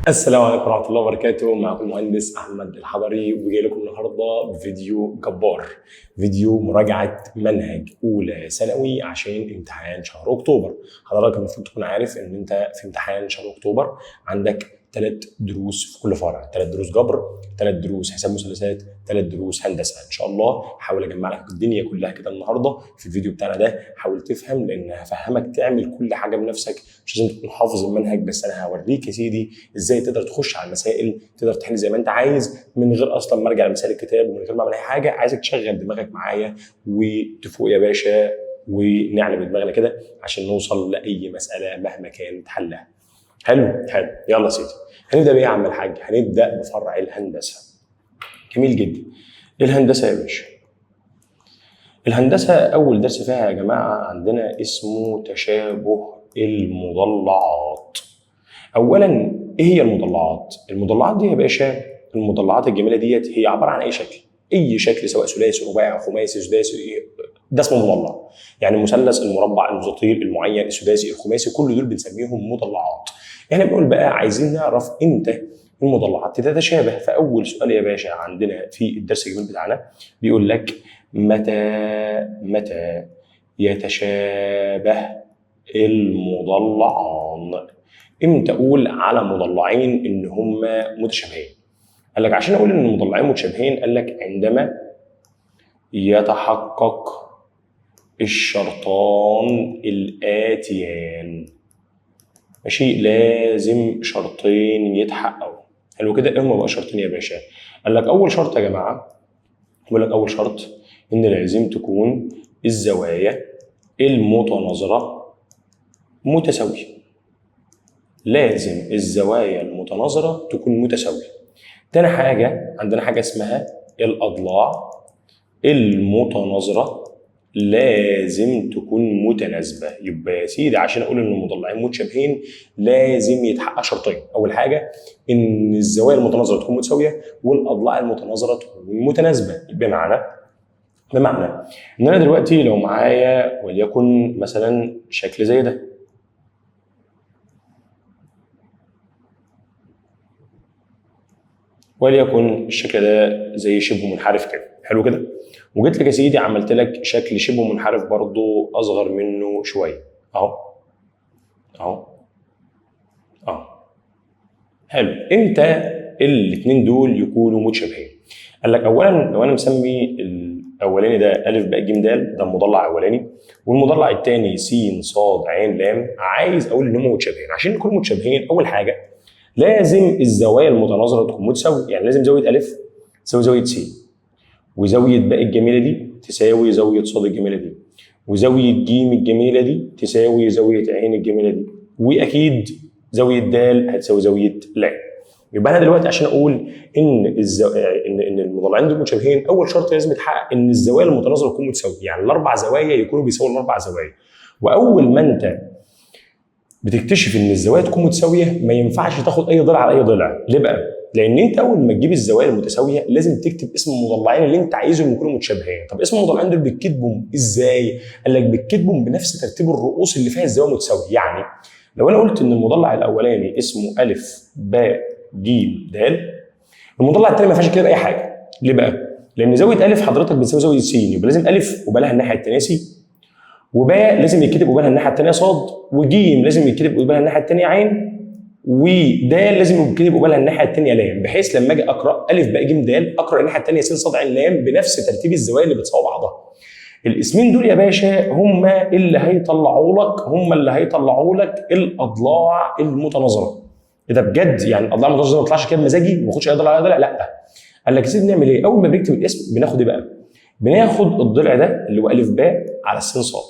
السلام عليكم ورحمة الله وبركاته. معكم المهندس أحمد الحضري، وجاي لكم النهارده بفيديو جبار، فيديو مراجعة منهج أولى ثانوي عشان امتحان شهر أكتوبر. حضرتك المفروض تكون عارف إن أنت في امتحان شهر أكتوبر عندك 3 دروس في كل فرع، 3 دروس جبر، 3 دروس حساب مثلثات، 3 دروس هندسه. ان شاء الله هحاول اجمع لك الدنيا كلها كده النهارده في الفيديو بتاعنا ده. حاول تفهم، لان هفهمك تعمل كل حاجه بنفسك، مش لازم تكون حافظ المنهج، بس انا هوريك يا سيدي ازاي تقدر تخش على المسائل، تقدر تحل زي ما انت عايز من غير اصلا ما ارجع لمسائل الكتاب ومن غير ما اعمل اي حاجه. عايزك تشغل دماغك معايا وتفوق يا باشا ونعلم دماغنا كده عشان نوصل لاي مساله مهما كانت حلها. حلو. يلا يا سيدي، هنبدا بايه يا عم الحاج؟ هنبدا بفرع الهندسه. جميل جدا. الهندسه يا باشا، الهندسه اول درس فيها يا جماعه عندنا اسمه تشابه المضلعات. اولا ايه هي المضلعات؟ المضلعات دي يا باشا، المضلعات الجميله ديت هي عباره عن اي شكل، اي شكل سواء ثلاثي رباعي خماسي سداسي، ده اسمه مضلع. يعني المثلث، المربع، المستطيل، المعين، السداسي، الخماسي، كل دول بنسميهم مضلعات. احنا بنقول بقى عايزين نعرف امتى المضلعات تتشابه. فاول سؤال يا باشا عندنا في الدرس الجميل بتاعنا بيقول لك متى يتشابه المضلعان؟ امتى اقول على مضلعين ان هم متشابهين؟ قال لك عشان اقول ان المضلعين متشابهين، قال لك عندما يتحقق الشرطان الآتيان. ماشي، لازم شرطين يتحققوا. حلو كده. ايه هما بقى شرطين يا باشا؟ قال لك اول شرط يا جماعه، بيقول لك اول شرط ان لازم تكون الزوايا المتناظره متساويه. لازم الزوايا المتناظره تكون متساويه. تاني حاجه عندنا حاجه اسمها الاضلاع المتناظره لازم تكون متناسبه. يبقى يا سيدي عشان اقول ان المضلعين متشابهين لازم يتحقق شرطين. اول حاجه ان الزوايا المتناظره تكون متساويه والاضلاع المتناظره تكون متناسبه. بمعنى ان انا دلوقتي لو معايا وليكن مثلا شكل زي ده، وليكن الشكل ده زي شبه منحرف كده. حلو كده. وجيت لك يا سيدي عملت لك شكل شبه منحرف برضو اصغر منه شويه، اهو اهو اهو. حلو. امتى الاثنين دول يكونوا متشابهين؟ قال لك اولا لو انا مسمي الاولاني ده الف باء ج د، ده المضلع الاولاني، والمضلع الثاني س ص ع ل، عايز اقول ان هم متشابهين. عشان يكونوا متشابهين اول حاجه لازم الزوايا المتناظره تكون متساويه. يعني لازم زاويه الف تساوي زاويه س، وزاويه باء الجميله دي تساوي زاويه ص الجميله دي، وزاويه ج الجميله دي تساوي زاويه ع الجميله دي، واكيد زاويه د هتساوي زاويه ل. يبقى انا دلوقتي عشان اقول ان ان المضلعين دول متشابهين، اول شرط لازم يتحقق ان الزوايا المتناظره تكون متساويه. يعني الاربع زوايا يكونوا بيساووا الاربع زوايا. واول ما انت بتكتشف ان الزوايا تكون متساويه ما ينفعش تاخد اي ضلع على اي ضلع. ليه بقى؟ لان انت اول ما تجيب الزوايا المتساويه لازم تكتب اسم المضلعين اللي انت عايزهم يكونوا متشابهين. طب اسم المضلعين دول بتكتبهم ازاي؟ قال لك بتكتبهم بنفس ترتيب الرؤوس اللي فيها الزوايا متساويه. يعني لو انا قلت ان المضلع الاولاني اسمه الف باء ج د، المضلع الثاني ما ينفعش كده باي حاجه. ليه بقى؟ لان زاويه الف حضرتك بتساوي زاويه س، يبقى لازم الف وبالها الناحيه الثانيه س، وباء لازم يتكتب وبالها الناحيه الثانيه صاد، وجيم لازم يتكتب وبالها الناحيه الثانيه عين، ودال لازم يتكتب وبالها الناحيه الثانيه لام، بحيث لما اجي اقرا الف باء ج د اقرا الناحيه الثانيه س صاد عين لام بنفس ترتيب الزوايا اللي بتساوي بعضها. الاسمين دول يا باشا هم اللي هيطلعوا لك الاضلاع المتناظره. ايه ده بجد؟ يعني الاضلاع المتناظره ما تطلعش كده بمزاجي ما اخدش اي ضلع على ضلع؟ لا. قال لك يا سيدي نعمل ايه؟ اول ما بنكتب الاسم بناخد ايه بقى؟ بناخد الضلع ده اللي هو الف باء على السين صاد،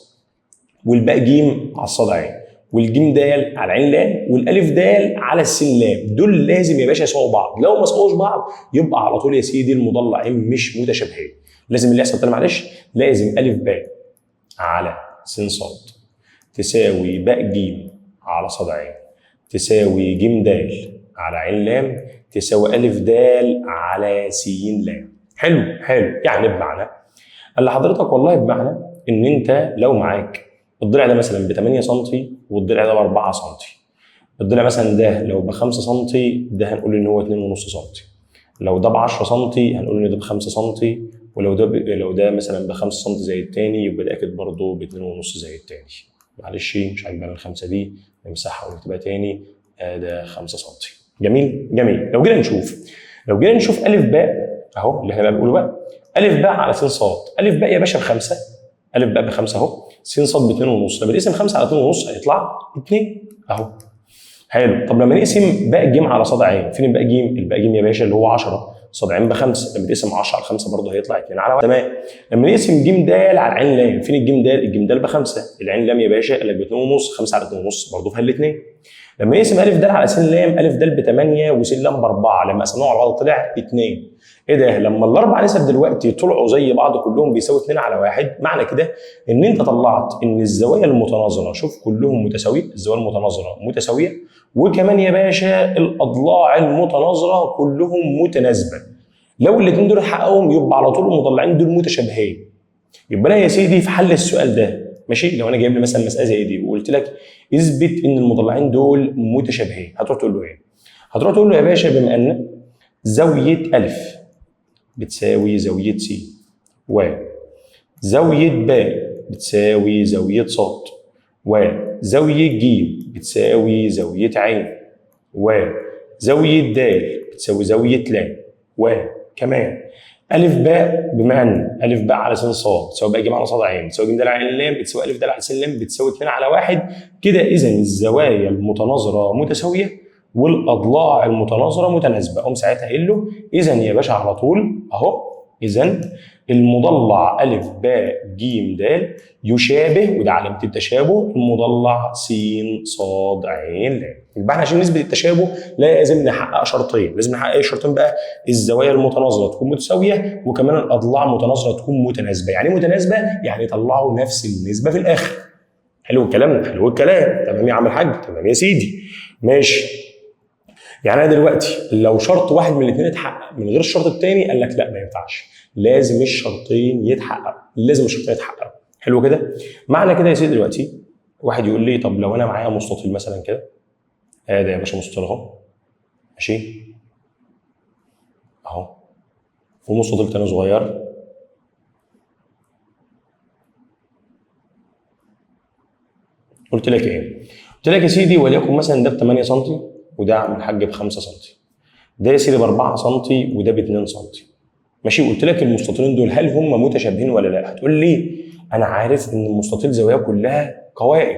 والباء جيم على الصاد عين، والجيم دال على العين لام، والالف دال على السين لام. دول لازم يا باشا يساووا بعض. لو ما ساووش بعض يبقى على طول يا سيدي المضلعين مش متشابهين. لازم اللي يحصل تاني معلش، لازم الف باء على سين صاد تساوي باء جيم على صاد عين تساوي جيم دال على عين لام تساوي الف دال على سين لام. حلو. يعني بمعنى قال لحضرتك والله بمعنى ان انت لو معاك الضلع ده مثلا ب 8 سم والضلع ده ب 4 سم، الضلع مثلا ده لو ب 5 سم ده هنقول ان هو 2.5 سم، لو ده ب 10 سم هنقول ان ده ب 5 سم، ولو ده لو ده مثلا ب 5 سم زي التاني يبقى ده اكيد برضه ب 2.5 زي التاني. معلش مش عاجبانا الخمسه دي، نمسحها ونكتبها تاني، ده 5 سم. جميل جميل. لو جينا نشوف الف باء اهو اللي احنا بقى بنقوله بقى، الف باء على س ص. الف باء يا باشا بخمسه، الف باء بخمسه اهو، س ص ب 2.5، لما نقسم 5 على 2.5 هيطلع 2 اهو. حلو. طب لما نقسم باء ج على ص ع، فين الباء ج؟ الباء ج يا باشا اللي هو 10، ص ع بخمسه، لما تقسم 10 على 5 برضه هيطلع 2 على 1. تمام. لما نقسم ج د على عين لام، فين الجيم د؟ الجيم د بخمسه، العين لام يا باشا قال لك ب 2.5، 5 على 2.5 برضه فيها الاثنين. لما نقسم الف د على س لام، الف د ب 8 وس لام ب 4، لما قسمناهم على بعض طلع 2. ايه ده؟ لما الاربع نسب دلوقتي طلعوا زي بعض كلهم بيساوي 2 على 1، معنى كده ان انت طلعت ان الزوايا المتناظره، شوف كلهم متساويه، الزوايا المتناظره متساويه، وكمان يا باشا الاضلاع المتناظره كلهم متناسبه. لو الاثنين دول حققهم يبقى على طول المضلعين دول متشابهين. يبقى انا يا سيدي في حل السؤال ده ماشي، لو انا جايب لي مثلا مساله زي دي وقلت لك اثبت ان المضلعين دول متشابهين، هتروح تقول له ايه؟ هتروح تقول له يا باشا بما ان زاويه الف بتساوي زاويه س، وزاويه ب بتساوي زاويه ص، وزاويه ج بتساوي زاويه ع، وزاويه د بتساوي زاويه ل، وكمان الف باء بما ان الف باء على س ص بتساوي باء ج على ص ع بتساوي ج د على ل بتساوي الف د على س ل بتساوي 2 على 1. كده اذا الزوايا المتناظره متساويه والاضلاع المتناظره متناسبه. اقوم ساعتها قايل له اذا يا باشا على طول اهو، اذا المضلع الف باء ج د يشابه، وده علامه التشابه، المضلع س ص ع ل. يبقى احنا عشان نثبت التشابه لازم نحقق شرطين، لازم نحقق ايه الشرطين بقى؟ الزوايا المتناظره تكون متساويه، وكمان الاضلاع المتناظره تكون متناسبه. يعني ايه متناسبه؟ يعني يطلعوا نفس النسبه في الاخر. حلو الكلام، حلو الكلام. تمام يا عم الحاج، تمام يا سيدي، ماشي. يعني انا دلوقتي لو شرط واحد من الاثنين اتحقق من غير الشرط الثاني، قال لك لا ما ينفعش، لازم الشرطين يتحققوا، لازم الشرطين يتحققوا. حلو كده؟ معنى كده يا سيدي دلوقتي واحد يقول لي طب لو انا معايا مستطيل مثلا كده، ادي يا باشا مستطيل اهو، ماشي اهو، ومستطيل تاني صغير، قلت لك ايه؟ قلت لك يا سيدي وليكن مثلا ده ب 8 سم وده عم الحاج ب 5 سم، ده يا سيدي ب 4 سم وده ب 2 سم، ماشي. وقلت لك المستطيلين دول هل هم متشابهين ولا لا؟ هتقول لي انا عارف ان المستطيل زواياه كلها قوائم،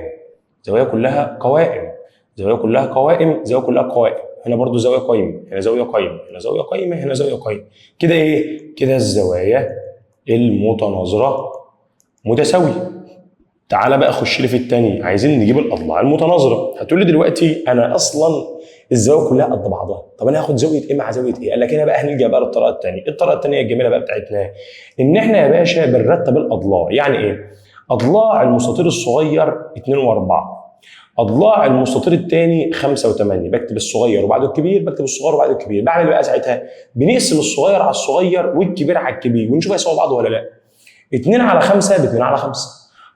زوايا كلها قوائم، زوايا كلها قوائم، زوايا كلها قوائم، هنا برضو زاويه قايمه، هنا زاويه قايمه، هنا زاويه قايمه، هنا زاويه قايمه. كده ايه؟ كده الزوايا المتناظره متساويه. تعالى بقى خش لي في الثاني، عايزين نجيب الاضلاع المتناظره. هتقول لي دلوقتي انا اصلا الزوايا كلها قد بعضها، طب انا هاخد زاويه ايه مع زاويه ايه؟ قال لك هنا بقى هنلجا بقى للطريقه الثانيه. الطريقه الثانيه الجميله بقى بتاعتنا ان احنا يا باشا بنرتب الاضلاع. يعني ايه؟ اضلاع المستطيل الصغير 2 و4، اضلاع المستطيل الثاني 5 و8، بكتب الصغير وبعده الكبير، بكتب الصغير وبعده الكبير. بعمل بقى ساعتها بنقسم الصغير على الصغير والكبير على الكبير ونشوف هيساووا بعض ولا لا. 2 على 5 ب 2 على 5،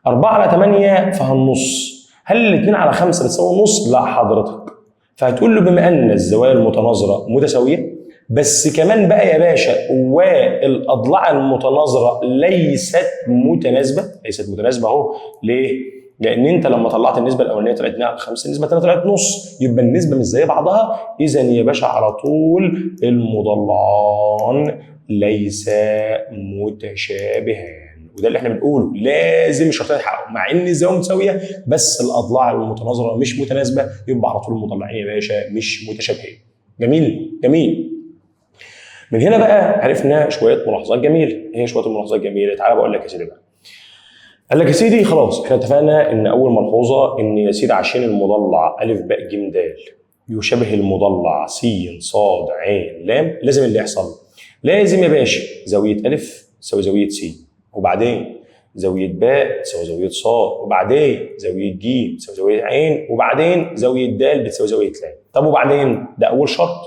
4 على 8 فهالنص. هل ال 2 على 5 بتساوي نص؟ لا حضرتك. فهتقول له بما ان الزوايا المتناظره متساويه، بس كمان بقى يا باشا والاضلاع المتناظره ليست متناسبه، ليست متناسبه اهو. ليه؟ لان انت لما طلعت النسبه الاولانيه طلعت 2 على 5، النسبه الثانيه طلعت نص، يبقى النسبه مش زي بعضها. اذا يا باشا على طول المضلعان ليسا متشابهان. وده اللي احنا بنقوله، لازم الشرطين يتحققوا مع ان الزوايا متساويه بس الاضلاع المتناظره مش متناسبه، يبقى على طول المضلعين يا باشا مش متشابهين. جميل جميل. من هنا بقى عرفنا شويه ملاحظات جميله. ايه شويه الملاحظات الجميله؟ تعالى بقول لك يا سيدي بقى. قال لك يا سيدي خلاص احنا اتفقنا ان اول ملحوظه ان يا سيدي عشان المضلع ا ب ج د يشابه المضلع س ص ع ل، لازم اللي يحصل، لازم يا باشا زاويه ا تساوي زاويه س، وبعدين زاويه باء تساوي زاويه ص، وبعدين زاويه ج تساوي زاويه ع، وبعدين زاويه د بتساوي زاويه ل. طب وبعدين؟ ده اول شرط.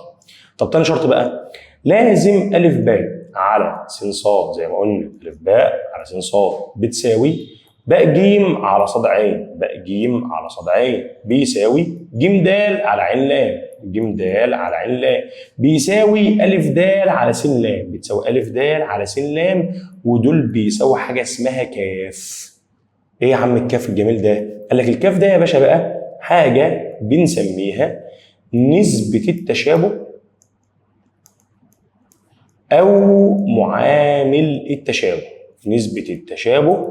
طب تاني شرط بقى، لازم ا ب على س ص زي ما قلنا، ا ب على س ص بتساوي باء ج على صاد عين، باء ج على صاد عين بيساوي ج د على عين لام، ج د على عين لام بيساوي أ د على س لام، بتساوي أ د على س لام، ودول بيساوي حاجة اسمها كاف. ايه يا عم الكاف الجميل ده؟ قال لك الكاف ده يا باشا بقى حاجة بنسميها نسبة التشابه أو معامل التشابه. نسبة التشابه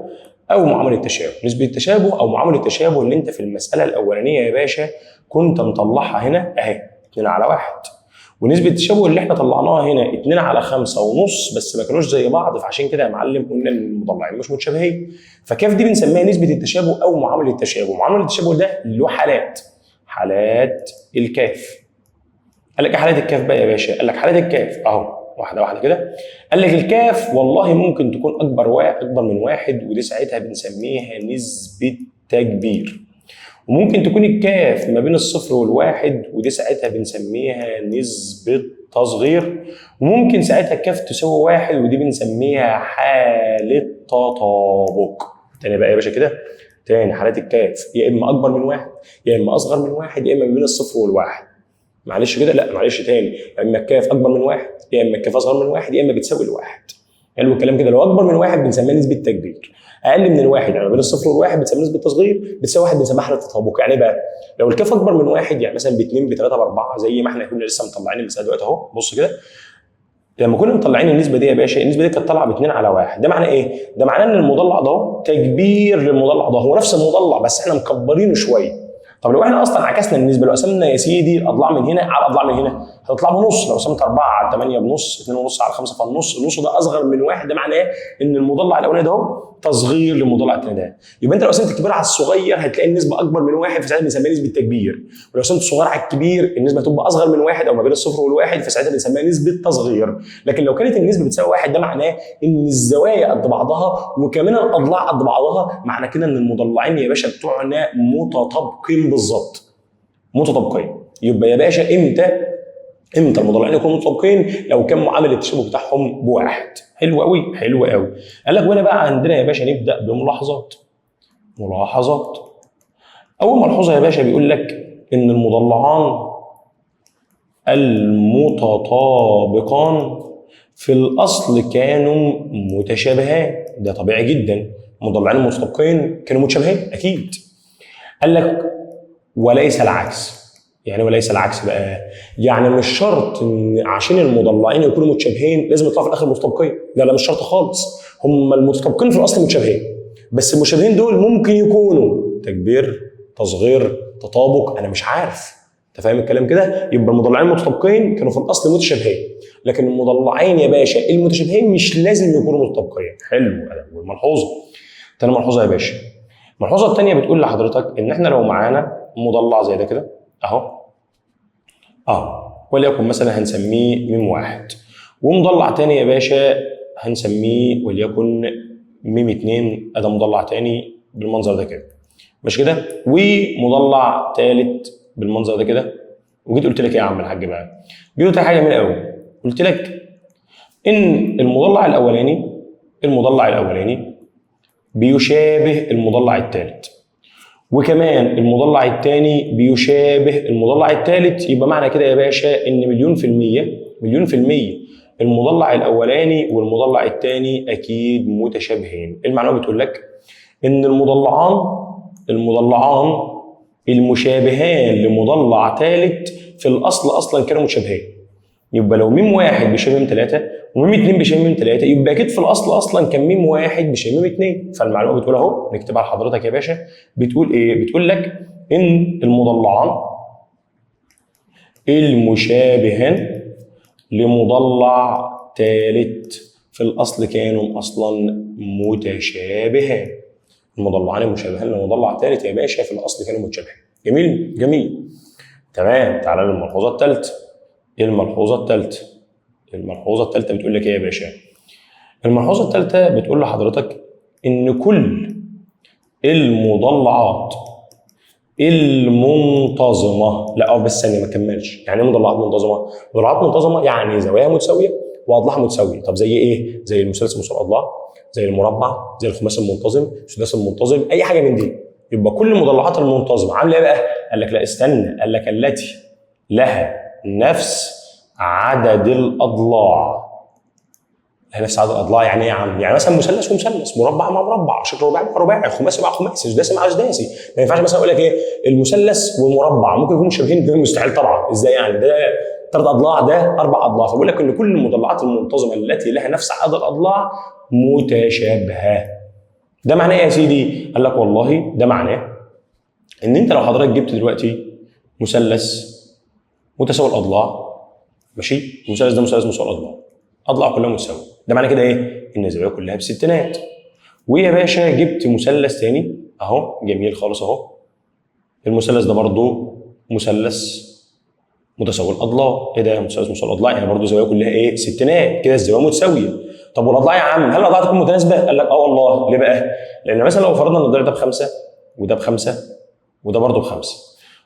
أو معامل التشابه، نسبة التشابه أو معامل التشابه اللي أنت في المسألة الأولانية يا باشا كنت مطلعها هنا أهي 2 على 1، ونسبة التشابه اللي احنا طلعناها هنا 2 على 5 ونص، بس ما كانوش زي بعض، فعشان كده يا معلم قلنا ان المضلعين مش متشابهين. فكاف دي بنسميها نسبة التشابه أو معامل التشابه، معامل التشابه ده له حالات الكاف. قال لك حالات الكاف بقى يا باشا، قال لك حالات الكاف اهو واحده واحده كده. قال لك الكاف والله ممكن تكون اكبر من واحد، ودي ساعتها بنسميها نسبه تكبير. وممكن تكون الكاف ما بين الصفر والواحد، ودي ساعتها بنسميها نسبه تصغير. وممكن ساعتها الكاف تساوي واحد، ودي بنسميها حاله تطابق. تاني بقى يا باشا كده، تاني حالات الكاف يا اما اكبر من واحد، يا اما اصغر من واحد، يا اما ما بين الصفر والواحد. معلش كده، لا معلش تاني، يا اما الكاف اكبر من واحد، يا اما الكاف اصغر من واحد، يا اما بتساوي الواحد. حلو الكلام كده. لو اكبر من واحد بنسميها نسبه تكبير، اقل من الواحد يعني ما بين الصفر والواحد بنسميها نسبه تصغير، بتساوي واحد بنسميها حاله تطابق. يعني بقى لو الكاف اكبر من واحد يعني مثلا ب2 ب3 ب4 زي ما احنا كنا لسه مطلعين المساله دلوقتي اهو، بص كده. لما كنا مطلعين النسبه دي يا باشا، النسبه دي كانت طالعه ب2 على 1، ده معناه ايه؟ ده معناه ان المضلع ده اهو تكبير للمضلع ده، هو نفس المضلع بس احنا مكبرينه شويه. طب لو احنا اصلا عكسنا النسبه، لو قسمنا يا سيدي الاضلاع من هنا على الاضلاع من هنا هتطلع بنص، لو قسمت 4 على 8 بنص، 2 ونص على 5 فالنص، النص ده اصغر من واحد، ده معناه ان المضلع الاولاني ده اهو تصغير للمضلع الثاني ده. يبقى انت لو قسمت الكبير على الصغير هتلاقي النسبه اكبر من واحد، فساعتها بنسميها نسبه تكبير. ولو قسمت الصغير على الكبير النسبه هتبقى اصغر من واحد او ما بين الصفر والواحد، فساعتها بنسميها نسبه تصغير. لكن لو كانت النسبه بتساوي واحد ده معناه ان الزوايا قد بعضها وكمان الاضلاع قد بعضها، معنى كده ان المضلعين يا باشا بتوعنا متطابقين بالظبط، متطابقين. يبقى يا باشا امتى المضلعين يكونوا متطابقين؟ لو كان معامل التشابه بتاعهم بواحد. حلو قوي، حلو قوي. قال لك وانا بقى عندنا يا باشا نبدا بملاحظات. اول ملحوظه يا باشا بيقول لك ان المضلعان المتطابقان في الاصل كانوا متشابهان، ده طبيعي جدا، المضلعين المتطابقين كانوا متشابهين اكيد. قال لك وليس العكس. يعني وليس العكس بقى، يعني مش شرط ان عشان المضلعين يكونوا متشابهين لازم يطلعوا في الاخر متطابقين، لا مش شرط خالص. هم المتطابقين في الاصل متشابهين، بس المتشابهين دول ممكن يكونوا تكبير، تصغير، تطابق، انا مش عارف. انت فاهم الكلام كده؟ يبقى المضلعين المتطابقين كانوا في الاصل متشابهين، لكن المضلعين يا باشا المتشابهين مش لازم يكونوا متطابقين. حلو. اول ملحوظه. تاني ملحوظه يا باشا، الملحوظه الثانيه بتقول لحضرتك ان احنا لو معانا مضلع زي ده كده اهو، وليكن مثلا هنسميه م واحد، ومضلع تاني يا باشا هنسميه وليكن م 2، ادي مضلع تاني بالمنظر ده كده، مش كده؟ ومضلع ثالث بالمنظر ده كده. وجيت قلت لك ايه يا عم الحاج بقى؟ جيت قلت حاجه جميله قوي، قلت لك ان المضلع الاولاني بيشابه المضلع الثالث، وكمان المضلع الثاني بيشابه المضلع الثالث. يبقى معنى كده يا باشا ان مليون في المية المضلع الاولاني والمضلع الثاني اكيد متشابهين. المعلومه بتقول لك ان المضلعان المشابهان لمضلع ثالث في الاصل اصلا كانوا متشابهين. يبقى لو م واحد بيشابه م 3 وم 2 بيشابه م 3، يبقى اكيد في الاصل اصلا كان م واحد بيشابه م 2. فالمعلومه بتقول اهو، نكتبها لحضرتك يا باشا، بتقول ايه؟ بتقول لك ان المضلعان المشابهان لمضلع ثالث في الاصل كانوا اصلا متشابهان. المضلعان المشابهان لمضلع ثالث يا باشا في الاصل كانوا متشابهين. جميل. تمام. تعالى للملحوظه الثالثه. الملحوظه الثالثه بتقول لك ايه يا باشا؟ الملحوظه الثالثه بتقول لحضرتك ان كل المضلعات المنتظمه، لا بس ثانيه ما كملش. يعني ايه مضلعات منتظمه؟ مضلعات منتظمه يعني زواياها متساويه واضلاعها متساويه. طب زي ايه؟ زي المثلث مثلث اضلاع، زي المربع، زي الخماسي المنتظم، السداسي المنتظم، اي حاجه من دي. يبقى كل المضلعات المنتظمه عامله ايه بقى؟ قال لك لا استنى، قال لك التي لها نفس عدد الاضلاع. لها نفس عدد الاضلاع يعني ايه يا عم؟ يعني مثلا مثلث ومثلث، مربع مع مربع، شكل رباعي مع رباعي، خماسي مع خماسي، سداسي مع سداسي. ما ينفعش مثلا اقول لك ايه المثلث والمربع ممكن يكونوا شبيهين، مستحيل طبعا. ازاي يعني؟ ده 3 اضلاع، ده 4 اضلاع. فبقول لك ان كل المضلعات المنتظمه التي لها نفس عدد الاضلاع متشابهه. ده معناه ايه يا سيدي؟ قال لك والله ده معناه ان انت لو حضرتك جبت دلوقتي مثلث متساوي الاضلاع، ماشي؟ المثلث ده مثلث متساوي الاضلاع، اضلاع كلها متساويه، ده معنى كده ايه؟ ان الزوايا كلها بستينات. ويا باشا جبت مثلث تاني اهو، جميل خالص اهو، المثلث ده برضه مثلث متساوي الاضلاع. ايه ده؟ مثلث متساوي الاضلاع يعني برضه زوايا كلها ايه؟ ستينات، كده الزوايا متساويه. طب والاضلاع يا عم، هل الاضلاع تكون متناسبه؟ قال لك اه والله. ليه بقى؟ لان مثلا لو فرضنا ان الضلع ده بخمسه وده بخمسه وده برضه بخمسه،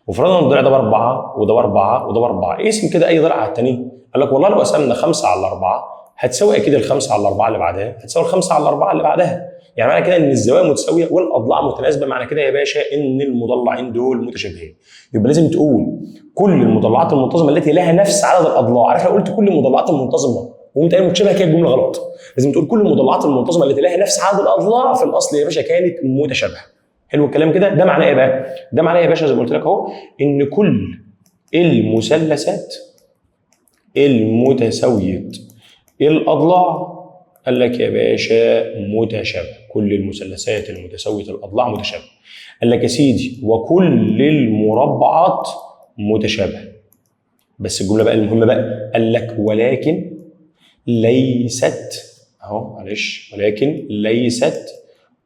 وفرضنا ان الضلع ده باربعه وده باربعه وده باربعه، اقسم كده اي ضلع على الثاني. قال لك والله لو قسمنا 5 على 4 هتساوي اكيد ال5 على 4 اللي بعدها هتساوي ال5 على 4 اللي بعدها. يعني معنى كده ان الزوايا متساويه والاضلاع متناسبه، معنى كده يا باشا ان المضلعين دول متشابهين. يبقى لازم تقول كل المضلعات المنتظمه التي لها نفس عدد الاضلاع. عارف لو قلت كل المضلعات المنتظمه وانت قايل متشابهه كده الجمله غلط. لازم تقول كل المضلعات المنتظمه التي لها نفس عدد الاضلاع في الاصل يا باشا كانت متشابهه. حلو الكلام كده؟ ده معناه ايه بقى؟ ده معناه يا باشا زي ما قلت لك اهو ان كل المثلثات المتساويه الاضلاع قال لك يا باشا متشابه. كل المثلثات المتساويه الاضلاع متشابهه. قال لك يا سيدي وكل المربعات متشابهه. بس الجمله بقى المهمه بقى، قال لك ولكن ليست اهو، معلش، ولكن ليست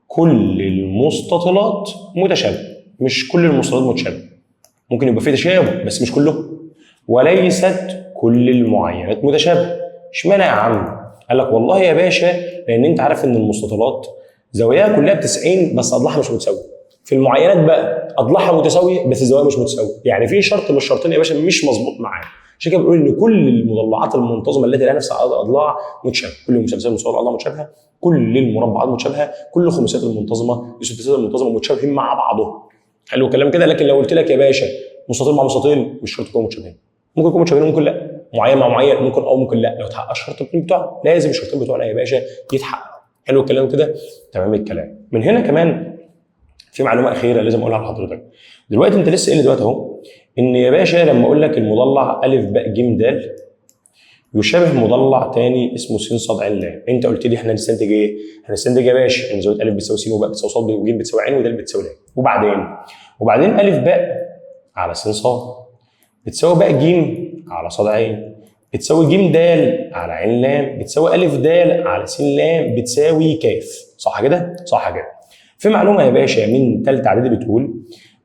كل المستطيلات متشابهه. مش كل المستطيلات متشابهه، ممكن يبقى في تشابه بس مش كله. وليست كل المعينات متشابهه. اشمعنى يا عم؟ قال لك والله يا باشا لان انت عارف ان المستطيلات زواياها كلها ب 90 بس اضلاعها مش متساويه. في المعينات بقى اضلاعها متساويه بس الزوايا مش متساويه. يعني في شرط من الشرطين يا باشا مش مظبوط معايا. عشان كده بنقول ان كل المضلعات المنتظمه التي لها نفس عدد الاضلاع متشابهه. كل المثلثات المتساويه الاضلاع متشابهه، كل المربعات متشابهه، كل الخماسيات المنتظمه، السداسات المنتظمه متشابهين مع بعضهم. حلو الكلام كده؟ لكن لو قلت لك يا باشا مستطيل مع مستطيل مش شرط يكونوا متشابهين. ممكن يكونوا متشابهين ممكن لا، معين مع معين ممكن او ممكن لا. لو تحقق الشرطين بتوعنا لازم الشرطين بتوعنا يا باشا يتحققوا. حلو الكلام كده؟ تمام الكلام. من هنا كمان في معلومه اخيره لازم اقولها لحضرتك. دلوقتي انت لسه قايل دلوقتي اهو ان يا باشا لما اقول لك المضلع ا ب ج د يشابه مضلع تاني اسمه س ص ع ل، انت قلت لي احنا هنستنتج ايه؟ هنستنتج يا باشا ان زاويه ا بتساوي س وب بتساوي ص وج بتساوي ع ود بتساوي ل. وبعدين ا ب على س ص بتساوي ب ج على ص ع بتساوي ج د على ع ل بتساوي ا د على س ل بتساوي ك. صح كده؟ صح كده. في معلومه يا باشا من ثالثه اعدادي بتقول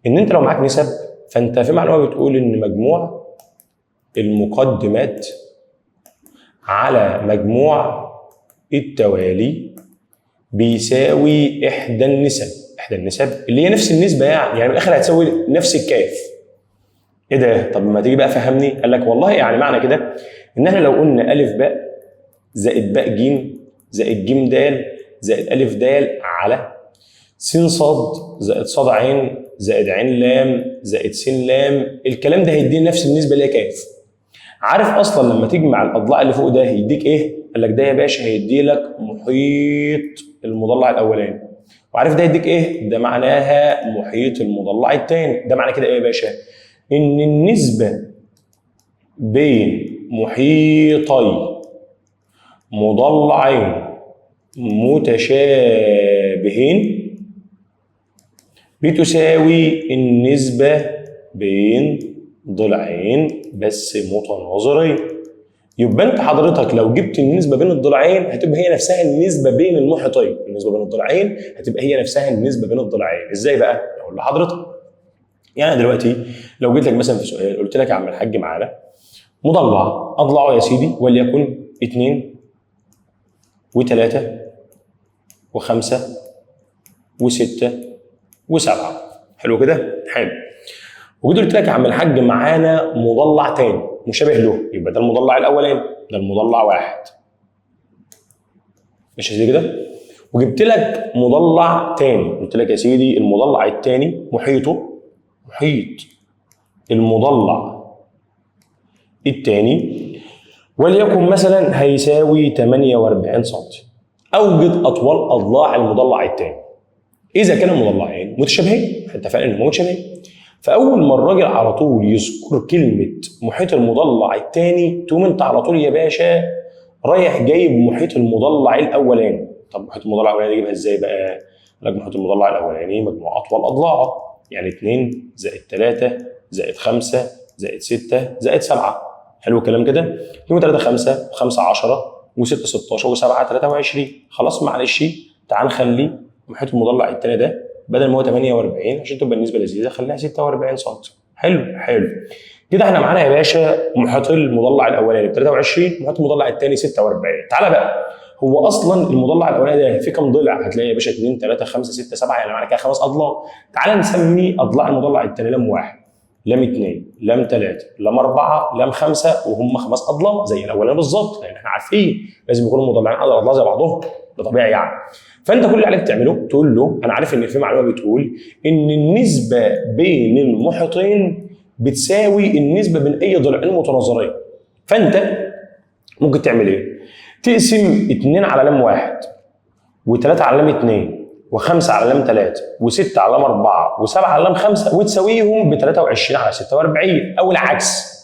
ان انت لو معاك نسب فانت في معلومه بتقول ان مجموع المقدمات على مجموع التوالي بيساوي احدى النسب. احدى النسب اللي هي نفس النسبه، يعني من الاخر هتساوي نفس الكاف. ايه ده؟ طب ما تيجي بقى فهمني. قال لك والله يعني معنى كده ان احنا لو قلنا ا ب زائد ب ج زائد ج د زائد ا د على س ص زائد ص ع زائد ع ل زائد س ل، الكلام ده هيدينا نفس النسبه اللي هي كاف. عارف اصلا لما تجمع الاضلاع اللي فوق ده هيديك ايه؟ قال لك ده يا باشا هيدي لك محيط المضلع الاولاني. وعارف ده هيديك ايه؟ ده معناها محيط المضلع الثاني. ده معنى كده ايه يا باشا؟ ان النسبه بين محيطي مضلعين متشابهين بتساوي النسبة بين ضلعين بس متناظرين. يبقى انت حضرتك لو جبت النسبة بين الضلعين هتبقى هي نفسها النسبة بين المحيطين. النسبة بين الضلعين هتبقى هي نفسها النسبة بين الضلعين. ازاي بقى؟ اقول لحضرتك. يعني دلوقتي لو جيت لك مثلا في سؤال قلت لك يا عم الحاج معانا مضلع اضلعه يا سيدي وليكن 2 و3 و5 و6 و7. حلو كده؟ حلو. وجيت قلت لك يا عم الحاج معانا مضلع تاني مشابه له، يبقى ده المضلع الاولاني، ده المضلع 1. ماشي زي كده؟ وجبت لك مضلع تاني، قلت لك يا سيدي المضلع التاني محيط المضلع التاني وليكن مثلا هيساوي 48 سم. اوجد اطوال اضلاع المضلع التاني. اذا كان المضلعين متشابهين، احنا اتفقنا انهم متشابهين، فاول ما الراجل على طول يذكر كلمه محيط المضلع الثاني تقوم انت على طول يا باشا رايح جايب محيط المضلع الاولاني. طب محيط المضلع الاولاني اجيبها ازاي بقى؟ لك محيط المضلع الاولاني مجموع اطول اضلاعه، يعني 2 زائد 3 زائد 5 زائد 6 زائد 7. حلو الكلام كده؟ 2 3 5 5 10 و6 16 و7 23. خلاص معلش تعال نخلي محيط المضلع الثاني ده بدل ما هو 48 عشان تبقى النسبه لذيذه خليها 46 سم. حلو كده احنا معانا يا باشا محيط المضلع الاولاني ب 23، محيط المضلع الثاني 46. تعالى بقى، هو اصلا المضلع الاولاني ده فيه كام ضلع؟ هتلاقي يا باشا 2 3 5 6 7، يعني معنى كده 5 اضلاع. تعالى نسمي اضلاع المضلع الثاني لم 1 لم 2 لم 3 لم 4 لم 5، وهم 5 اضلاع زي الاولاني بالظبط، لان احنا عارفين لازم يكونوا المضلعين عدد اضلاع زي بعضهم، ده طبيعي يعني. فانت كل اللي عليك تعمله تقول له انا عارف ان في معلومه بتقول ان النسبه بين المحيطين بتساوي النسبه بين اي ضلعين متناظرين. فانت ممكن تعمل ايه؟ تقسم 2 على لم 1 و3 على لم 2 و5 على لم 3 و6 على لم 4 و7 على لم 5 وتساويهم ب 23 على 46، او العكس.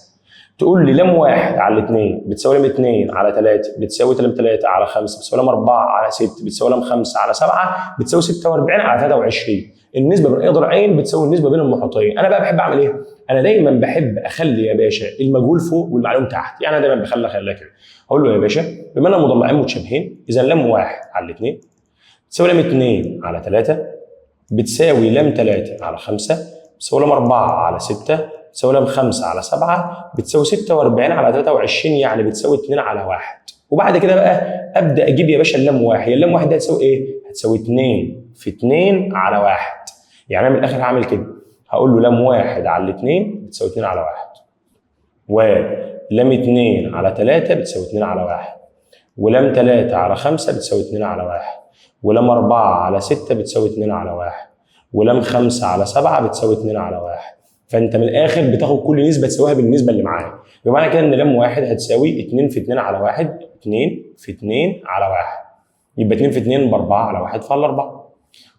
تقول لي لم 1 على 2 بتساوي لم 2 على 3 بتساوي لم 3 على 5 بتساوي لم 4 على 6 بتساوي لم 5 على 7 بتساوي 46 على 23. النسبه بين اي ضلعين بتساوي النسبه بين المحيطين. انا بقى بحب اعمل ايه؟ انا دايما بحب اخلي يا باشا المجهول فوق والمعلوم تحت، يعني انا دايما خليها كده. اقول له يا باشا بما ان المضلعين متشابهين اذا لم 1 على 2 بتساوي لم 2 على 3 بتساوي لم 3 على 5 بتساوي لم 4 على 6 بتساوي لم 5 على 7 بتساوي 46 على 23، يعني بتساوي 2 على 1. وبعد كده بقى ابدا اجيب يا باشا اللم 1. اللم 1 دي هتساوي ايه؟ هتساوي 2 في 2 على 1. يعني انا من الاخر هعمل كده، هقول له لم 1 على 2 بتساوي 2 على 1، ولم 2 على 3 بتساوي 2 على 1، ولم 3 على 5 بتساوي 2 على 1، ولم 4 على 6 بتساوي 2 على 1، ولم 5 على 7 بتساوي 2 على 1. فانت من الاخر بتاخد كل نسبه تساويها بالنسبه اللي معاك. بمعنى كده ان لم 1 هتساوي 2 في 2 على 1، 2 في 2 على 1، يبقى 2 في 2 ب 4 على 1 فعلى 4.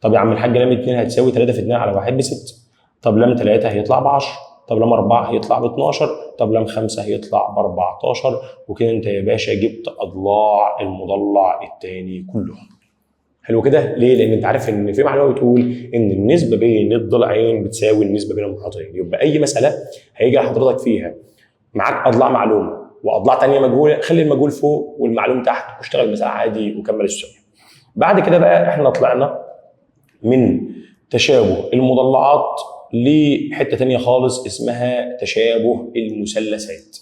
طب يا عم الحاج لم 2 هتساوي 3 في 2 على 1 ب 6. طب لم 3 هيطلع ب 10. طب لم 4 هيطلع ب 12. طب لم 5 هيطلع ب 14. وكده انت يا باشا جبت اضلاع المضلع الثاني كلهم. حلو كده؟ ليه؟ لان انت عارف ان في معلومه بتقول ان النسبه بين الضلعين بتساوي النسبه بين المحيطين. يبقى اي مساله هيجي لحضرتك فيها معاك اضلاع معلومه واضلاع ثانيه مجهوله، خلي المجهول فوق والمعلوم تحت واشتغل المساله عادي وكمل السؤال. بعد كده بقى احنا طلعنا من تشابه المضلعات لحته ثانيه خالص اسمها تشابه المثلثات.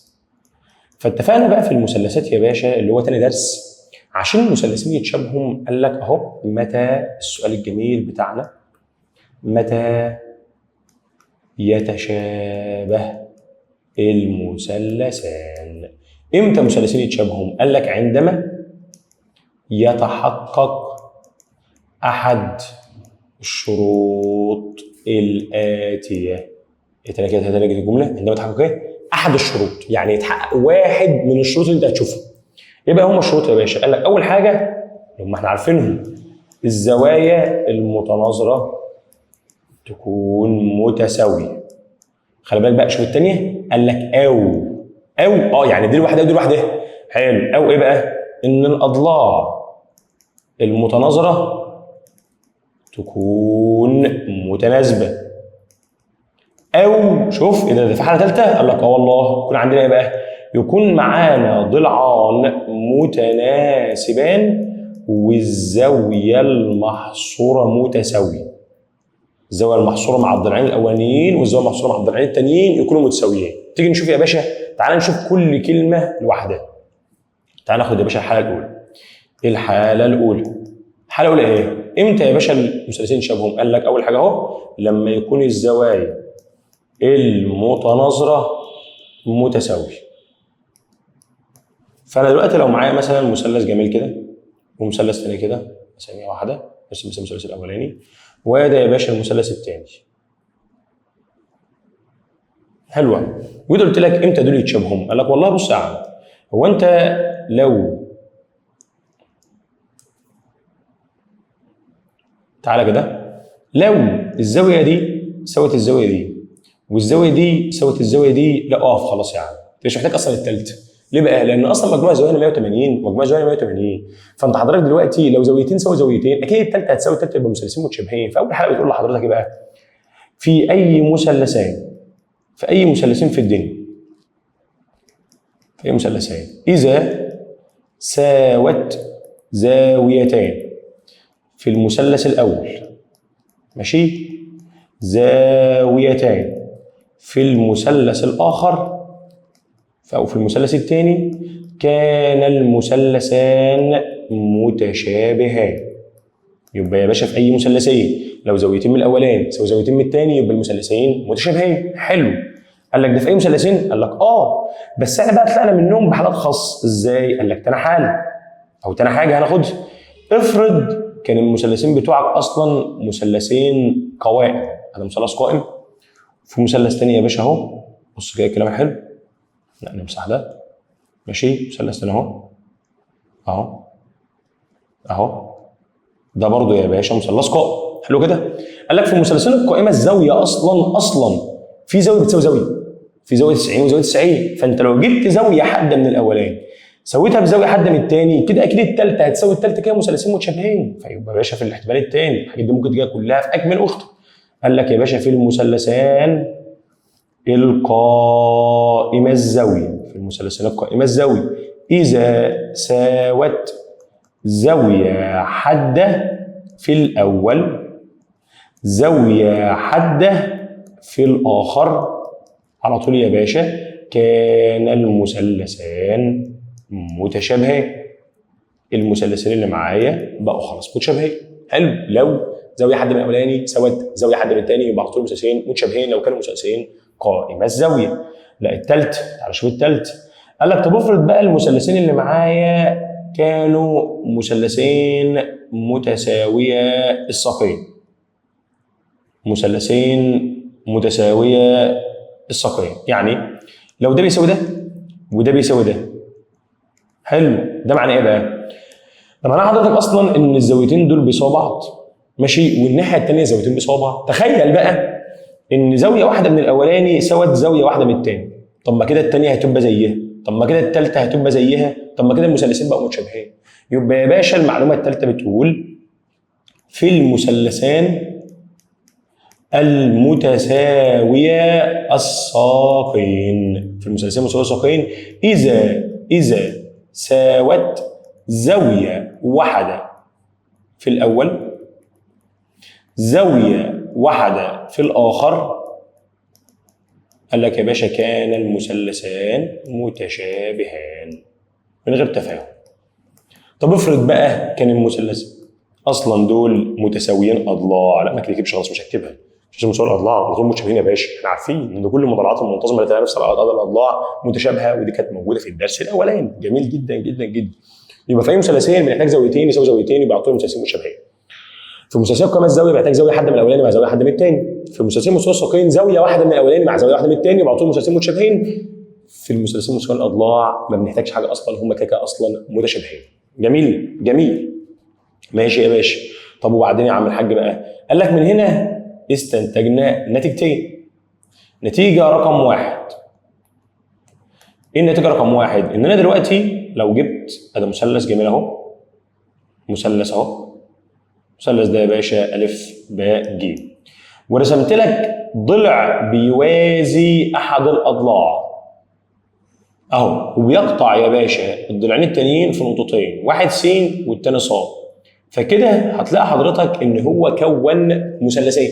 فاتفقنا بقى في المثلثات يا باشا اللي هو ثاني درس، عشان المثلثين يتشابهوا قال لك اهو متى، السؤال الجميل بتاعنا، متى يتشابه المثلثان؟ امتى مثلثين يتشابهوا؟ قال لك عندما يتحقق احد الشروط الاتيه. تاني كده الجمله، عندما يتحقق ايه؟ احد الشروط، يعني يتحقق واحد من الشروط اللي انت هتشوفها. يبقى هم الشروط يا باشا. قال لك اول حاجه هم احنا عارفينهم، الزوايا المتناظره تكون متساويه. خلي بالك بقى الشروط الثانيه، قال لك او يعني دي لوحدها ودي لوحدها. حلو. او ايه بقى؟ ان الاضلاع المتناظره تكون متناسبه. او شوف ايه ده في حاله ثالثه، قال لك والله يكون عندنا ايه بقى؟ يكون معانا ضلعان متناسبان والزاويه المحصوره متساويه. الزاويه المحصوره مع الضلعين الاولانيين والزاويه المحصوره مع الضلعين الثانيين يكونوا متساويين. تيجي نشوف يا باشا، تعال نشوف كل كلمه لوحدها. تعال ناخد يا باشا الحاله الاولى. الحاله الاولى ايه؟ امتى يا باشا المثلثين يتشابهوا؟ قال لك اول حاجه اهو لما يكون الزوايا المتناظره متساويه. فانا دلوقتي لو معايا مثلا مثلث جميل كده ومثلث ثاني كده ثانيه واحده بس المثلث الاولاني، وده يا باشا المثلث الثاني. حلوه. وده قلت لك امتى دول يتشابهوا؟ قال لك والله بص يا عم، هو انت لو تعالى كده، لو الزاويه دي سوت الزاويه دي والزاويه دي سوت الزاويه دي، لا اقف خلاص يا عم، انت مش محتاج اصلا الثالثه. ليه بقى؟ لان اصلا مجموع زوايا 180 مجموع زوايا 180، فانت حضرتك دلوقتي لو زاويتين سووا زاويتين اكيد الثالثه هتساوي الثالثه، يبقى مثلثين متشابهين. فاول حاجه بتقول لحضرتك ايه بقى؟ في اي مثلثين في الدنيا، في اي مثلثين اذا ساوت زاويتان في المثلث الاول، ماشي، زاويتان في المثلث الاخر او في المثلث الثاني، كان المثلثان متشابهان. يبقى يا باشا في اي مثلثين لو زاويتين من الاولاني يساوي زاويتين من الثاني يبقى المثلثين متشابهين. حلو. قال لك ده في اي مثلثين؟ قال لك بس احنا بقى طلعنا منهم بحالات خاصه. ازاي؟ قال لك تاني حاله او تاني حاجه هناخدها. افرض كان المثلثين بتوعك اصلا مثلثين قوائم، هذا مثلث قائم، في مثلث ثاني يا باشا اهو، بص كده الكلام حلو، لا نمسح ده، ماشي، مثلث ثاني اهو ده برضه يا باشا مثلث قائم. حلو كده. قال لك في المثلثين القائمه الزاويه اصلا في زاويه بتساوي زاويه، في زاويه 90 وزاويه 90، فانت لو جبت زاويه حاده من الاولاني سويتها بزاويه حاده من الثاني كده اكيد الثالثه هتساوي الثالثه، كده مثلثين متشابهين. فيبقى يا باشا في الاحتمال الثاني الحاجات دي ممكن تجيها كلها في اكمل اخت. قال لك يا باشا في المثلثان القائمه الزاويه، في المثلثان القائمه الزاويه اذا ساوت زاويه حاده في الاول زاويه حاده في الاخر، على طول يا باشا كان المثلثان متشابهين. المثلثين اللي معايا بقوا خلاص متشابهين. حلو. لو زاويه حد من الاولاني سوت زاويه حد من الثاني يبقى على طول المثلثين متشابهين لو كانوا مثلثين قائمه الزاويه. لا الثالث، تعالى شوف الثالث. قال لك طب افرض بقى المثلثين اللي معايا كانوا مثلثين متساويه الساقين، مثلثين متساويه الساقين، يعني لو ده بيساوي ده وده بيساوي ده. حلو. ده معناه ايه بقى؟ ده معناه حضرتك اصلا ان الزاويتين دول بيساووا بعض، ماشي، والناحيه الثانيه زاويتين بيساووا بعض. تخيل بقى ان زاويه واحده من الاولاني سوت زاويه واحده من الثاني، طب ما كده الثانيه هتبقى زيها، طب ما كده الثالثه هتبقى زيها، طب ما كده المثلثين بقوا متشابهين. يبقى يا باشا المعلومه الثالثه بتقول في المثلثان المتساويه الساقين، في المثلثين المتساويه الساقين اذا ساوت زاويه واحده في الاول زاويه واحده في الاخر. قال لك يا باشا كان المثلثان متشابهان من غير تفاهم. طب افرض بقى كان المثلث اصلا دول متساويين اضلاع، لا ما تكتبش خلاص، مش هكتبها، مش مساوي الاضلاع على طول متشابهين يا باشا. احنا عارفين ان كل المضارعات المنتظمه اللي نفس الاضلاع متشابهه، ودي كانت موجوده في الدرس الاولاني. جميل جدا جدا جدا. يبقى في اي مثلثين بنحتاج زاويتين يساوي زاويتين يبقى على طول مثلثين متشابهين. في مثلثين قائمه الزاويه بيحتاج زاويه حاده من الاولاني مع زاويه حاده من الثاني. في المثلثين متساوي الساقين زاويه واحده من الاولاني مع زاويه واحده من الثاني يبقى على طول مثلثين متشابهين. في المثلثين متساوي الاضلاع ما بنحتاجش حاجه اصلا، هم كده اصلا متشابهين. جميل جميل. ماشي يا باشا. طب وبعدين يا عم الحاج بقى؟ قال لك من هنا استنتجنا نتيجتين. نتيجه رقم واحد، ايه النتيجه رقم واحد؟ ان انا دلوقتي لو جبت ادي مثلث جميل اهو، مثلث اهو، المثلث ده يا باشا الف باء ج، ورسمت لك ضلع بيوازي احد الاضلاع اهو، وبيقطع يا باشا الضلعين التانيين في نقطتين، واحد س والتاني ص. فكده هتلاقي حضرتك ان هو كون مثلثين،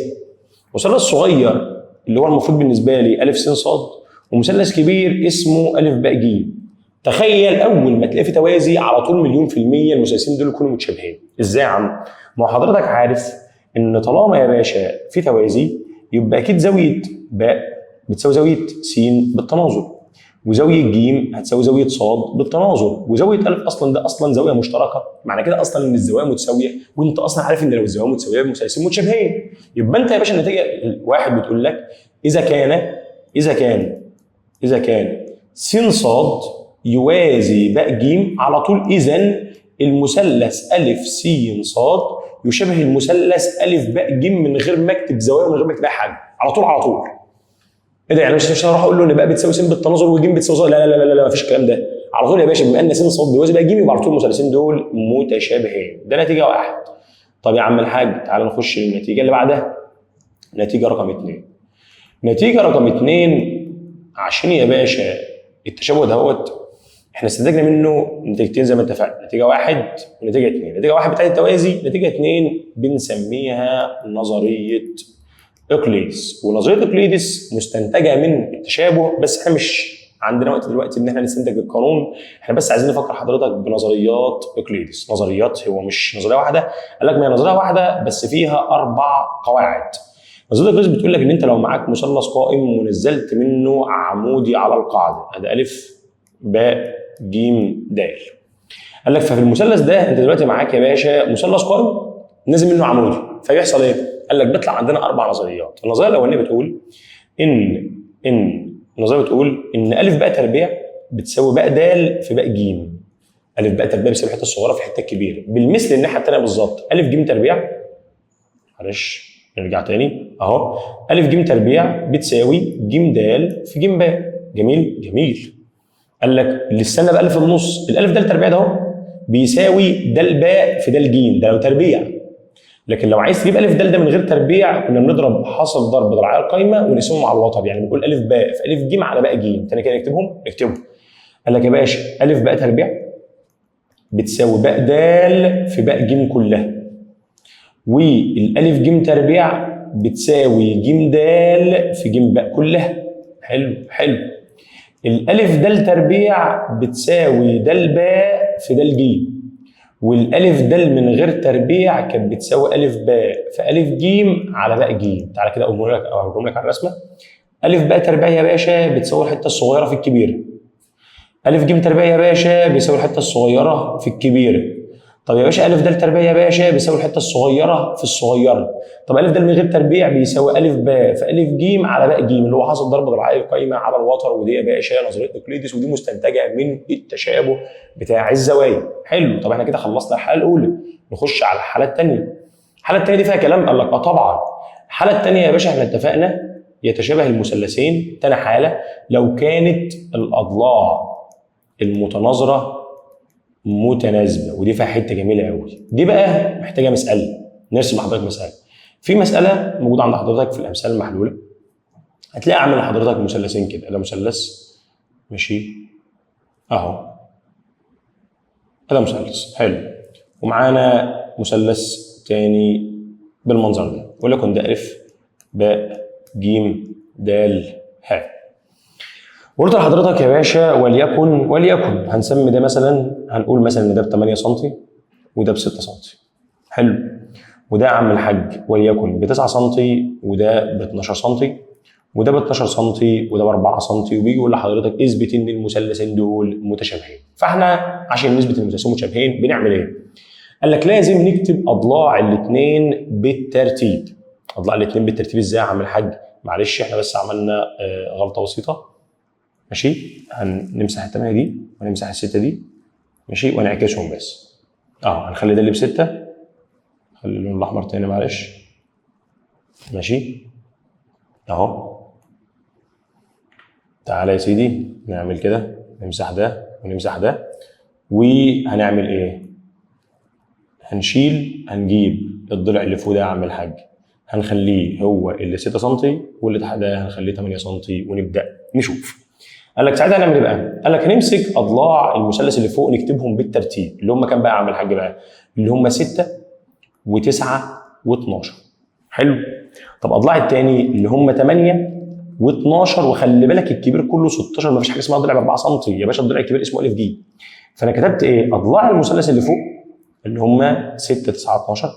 مثلث صغير اللي هو المفروض بالنسبه لي الف س ص، ومثلث كبير اسمه الف باء ج. تخيل اول ما تلاقي في توازي على طول مليون في المية المثلثين دول يكونوا متشابهين. ازاي يا عم؟ ما حضرتك عارف ان طالما يا باشا في توازي يبقى اكيد زاويه باء بتساوي زاويه س بالتناظر، وزاويه ج هتساوي زاويه ص بالتناظر، وزاويه ا اصلا ده اصلا زاويه مشتركه، معنى كده اصلا ان الزوايا متساويه، وانت اصلا عارف ان لو الزوايا متساويه المثلثين متشابهين. يبقى انت يا باشا النتيجه واحد بتقول لك اذا كان س ص يوازي ب ج على طول، اذا المثلث ا س ص يشابه المثلث ا ب ج من غير ما اكتب زوايا ومن غير ما اكتب اي حاجه، على طول. ايه ده؟ يعني مش هروح اقول له ان بقى بتساوي س بالتناظر وج بتساوي ص، لا مفيش الكلام ده. على طول يا باشا بما ان س ص بيوازي بقى ج يبقى على طول المثلثين دول متشابهين. ده نتيجه واحد. طب يا عم الحاج تعال نخش للنتيجه اللي بعدها، نتيجه رقم 2. نتيجه رقم 2 عشان يا باشا التشابه دهوت احنا استنتجنا منه نتيجتين زي ما اتفقنا، نتيجه واحد ونتيجه 2. نتيجه واحد بتاعت التوازي، نتيجه 2 بنسميها نظريه اقليدس. ونظريه اقليدس مستنتجه من التشابه، بس احنا مش عندنا وقت دلوقتي ان احنا نستنتج القانون، احنا بس عايزين نفكر حضرتك بنظريات اقليدس. نظريات هو مش نظريه واحده، قال لك ما هي نظريه واحده بس فيها 4 قواعد. نظريه اقليدس بتقول لك ان انت لو معاك مثلث قائم ونزلت منه عمودي على القاعده، ادي الف باء ج د، قال لك ففي المثلث ده انت دلوقتي معاك يا باشا مثلث قائم نازل منه عمودي، فيحصل ايه؟ قال لك بيطلع عندنا 4 نظريات. النظريه الاولانيه بتقول ان النظريه بتقول ان ا باء تربيع بتساوي باء د في باء ج. ا باء تربيع بتساوي الحته الصغيره في الحته الكبيره، بالمثل الناحيه الثانيه بالظبط. ا ج تربيع، معلش نرجع تاني اهو، ا ج تربيع بتساوي ج د في ج باء. جميل. قال لك اللي استنى بقى في النص، الالف ده التربيع ده اهو بيساوي د باء في د ج، ده لو تربيع. لكن لو عايز تجيب الف د ده من غير تربيع كنا بنضرب حاصل ضرب ضلعيه القايمه ونقسمهم على الوتر، يعني بنقول الف باء في الف ج على باء ج. تاني كده نكتبهم. قال لك يا باشا الف باء تربيع بتساوي باء د في باء ج كلها، والالف ج تربيع بتساوي ج د في ج باء كلها. حلو. الالف د تربيع بتساوي د باء في د ج، والالف د من غير تربيع كانت بتساوي الف باء في الف ج على باء ج. تعالى كده اوريهم لك على الرسمه. الف باء تربيع يا باشا بتساوي الحته الصغيره في الكبيره، الف ج تربيع يا باشا بيساوي الحته الصغيره في الكبيره. طب يا باشا الف د تربيع يا باشا بيساوي الحته الصغيره في الصغيره. طب الف د من غير تربيع بيساوي الف باء في الف ج على باء ج، اللي هو حاصل ضرب ضلعيه القايمه على الوتر. ودي يا باشا نظريه اقليدس، ودي مستنتجه من التشابه بتاع الزوايا. حلو. طب احنا كده خلصنا الحاله الاولى، نخش على الحاله الثانيه. الحاله الثانيه دي فيها كلام؟ قال لك اه طبعا. الحاله الثانيه يا باشا احنا اتفقنا يتشابه المثلثين. تاني حاله لو كانت الاضلاع المتناظره متناسبه، ودي فيها حته جميله قوي. دي بقى محتاجه مساله، نرسم لحضرتك مساله. في مساله موجوده عند حضرتك في الامثله المحلوله، هتلاقي عامل لحضرتك مثلثين كده. ده مثلث ماشي اهو، ده مثلث حلو، ومعانا مثلث تاني بالمنظر ده، وليكن ده الف باء ج د ه. قلت لحضرتك يا باشا وليكن هنسمي ده مثلا، هنقول مثلا ان ده ب 8 سم وده ب 6 سم. حلو. وده يا عم الحاج وليكن ب 9 سم وده ب 12 سم وده ب 12 سم وده ب 4 سم، وبيجي يقول لحضرتك اثبت ان المثلثين دول متشابهين. فاحنا عشان نثبت ان المثلثين متشابهين بنعمل ايه؟ قال لك لازم نكتب اضلاع الاثنين بالترتيب. اضلاع الاثنين بالترتيب ازاي يا عم الحاج؟ معلش احنا بس عملنا غلطه بسيطه. ماشي، هنمسح ال8 دي ونمسح ال6 دي، ماشي، ونعكسهم بس. هنخلي ده اللي ب6، خلي اللون الاحمر تاني معلش. ماشي اهو. تعالى يا سيدي نعمل كده، نمسح ده ونمسح ده، وهنعمل ايه؟ هنجيب الضلع اللي فوق ده يا عم الحاج، هنخليه هو اللي 6 سم واللي تحت ده هنخليه 8 سم، ونبدا نشوف. قال لك ساعتها هنعمل ايه بقى؟ قال لك هنمسك اضلاع المثلث اللي فوق نكتبهم بالترتيب، اللي هم كام بقى يا عم الحاج بقى؟ اللي هم 6 و9 و12. حلو. طب اضلاع الثاني اللي هم 8 و12، وخلي بالك الكبير كله 16، مفيش حاجه اسمها ضلع ب 4 سم يا باشا، الضلع الكبير اسمه الف ج. فانا كتبت ايه؟ اضلاع المثلث اللي فوق اللي هم 6 9 12،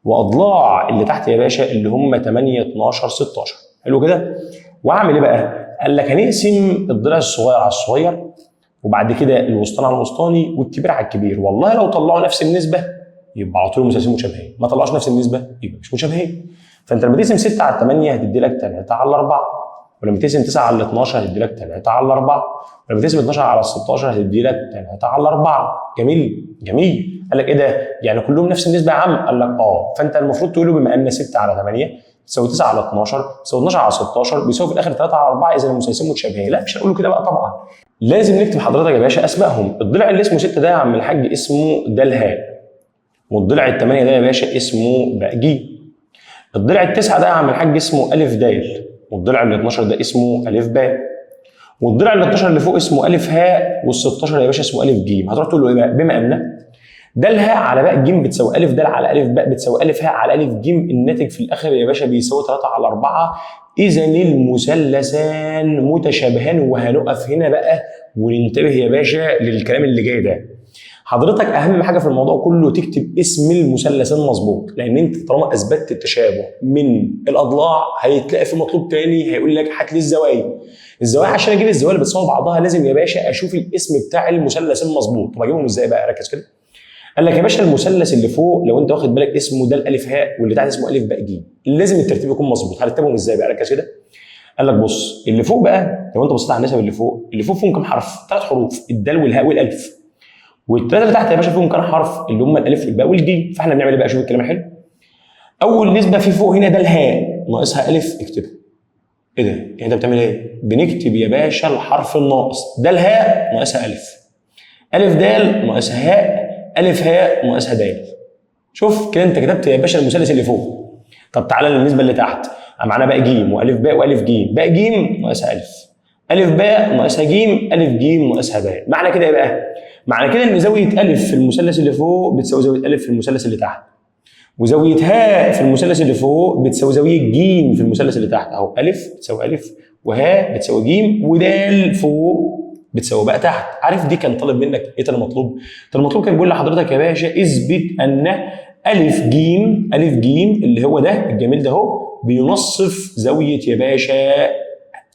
واضلاع اللي تحت يا باشا اللي هم 8 12 16. حلو كده؟ واعمل ايه بقى؟ قال لك هنقسم الضلع الصغير على الصغير، وبعد كده الوسطاني على الوسطاني، والكبير على الكبير. والله لو طلعوا نفس النسبه يبقى على طول المثلثين متشابهين، ما طلعوش نفس النسبه يبقى مش متشابهين. فانت لما تقسم 6 على 8 هتدي لك 3 على 4، ولما تقسم 9 على 12 هتدي لك 3 على 4، ولما تقسم 12 على 16 هتدي لك 3 على 4. جميل جميل. قال لك ايه ده؟ يعني كلهم نفس النسبه يا عم؟ قال لك اه. فانت المفروض تقول له بما ان 6 على 8 تساوي 9 على 12 تساوي 12 على 16 بيساوي في الاخر 3 على 4، اذا المثلثين متشابهين. لا مش هنقول له كده بقى طبعا، لازم نكتب حضرتك يا باشا اسمائهم. الضلع اللي اسمه 6 ده يا عم الحاج اسمه د ه، والضلع الثمانية ده يا باشا اسمه باء ج. الضلع التسعة ده يا عم الحاج اسمه أ د، والضلع ال 12 ده اسمه أ ب، والضلع ال 12 اللي فوق اسمه أ ه، وال 16 يا باشا اسمه أ ج. هتروح تقول له ايه بقى؟ بما ان د ه على باء ج بتساوي أ د على أ باء بتساوي أ ه على أ ج، الناتج في الآخر يا باشا بيساوي 3 على 4، إذا المثلثان متشابهان. وهنقف هنا بقى وننتبه يا باشا للكلام اللي جاي ده. حضرتك اهم حاجه في الموضوع كله تكتب اسم المثلثين مظبوط، لان انت طالما اثبتت التشابه من الاضلاع هيتلاقي في مطلوب تاني هيقول لك هات لي الزوايا. الزوايا عشان اجيب الزوايا اللي بتساوي بعضها لازم يا باشا اشوف الاسم بتاع المثلثين مظبوط. طب اجيبهم ازاي بقى؟ ركز كده. قال لك يا باشا المثلث اللي فوق لو انت واخد بالك اسمه ده الالف هاء، واللي تحت اسمه الف باء ج، لازم الترتيب يكون مظبوط. هرتبهم ازاي بقى؟ ركز كده. قال لك بص اللي فوق بقى لو انت بصيت على النسب اللي فوق فيهم كام حرف؟ 3 حروف، الدال والهاء والالف. والثلاثه اللي تحت يا باشا فيهم كام حرف؟ اللي هم الالف والباء والجيم. فاحنا بنعمل ايه بقى؟ شوف الكلام الحلو. اول نسبه في فوق هنا ده الهاء ناقصها الف، اكتبها. ايه ده؟ يعني انت بتعمل ايه؟ بنكتب يا باشا الحرف الناقص، ده الهاء ناقصها الف، الف دال ناقصها هاء، الف هاء ناقصها دال. شوف كده انت كتبت يا باشا المثلث اللي فوق. طب تعالى للنسبه اللي تحت، معانا باء ج والف باء والف ج، باء ج ناقصها الف، الف باء ناقصها ج، الف ج ناقصها باء. معنى كده ايه بقى؟ معنى كده ان زاويه الف في المثلث اللي فوق بتساوي زاويه الف في المثلث اللي تحت، وزاويه هاء في المثلث اللي فوق بتساوي زاويه ج في المثلث اللي تحت. اهو الف بتساوي الف، وهاء بتساوي ج، ودال فوق بتساوي باء تحت. عارف دي كان طالب منك ايه تاني مطلوب؟ تاني المطلوب كان بيقول لحضرتك يا باشا اثبت ان الف ج اللي هو ده الجميل ده اهو بينصف زاويه يا باشا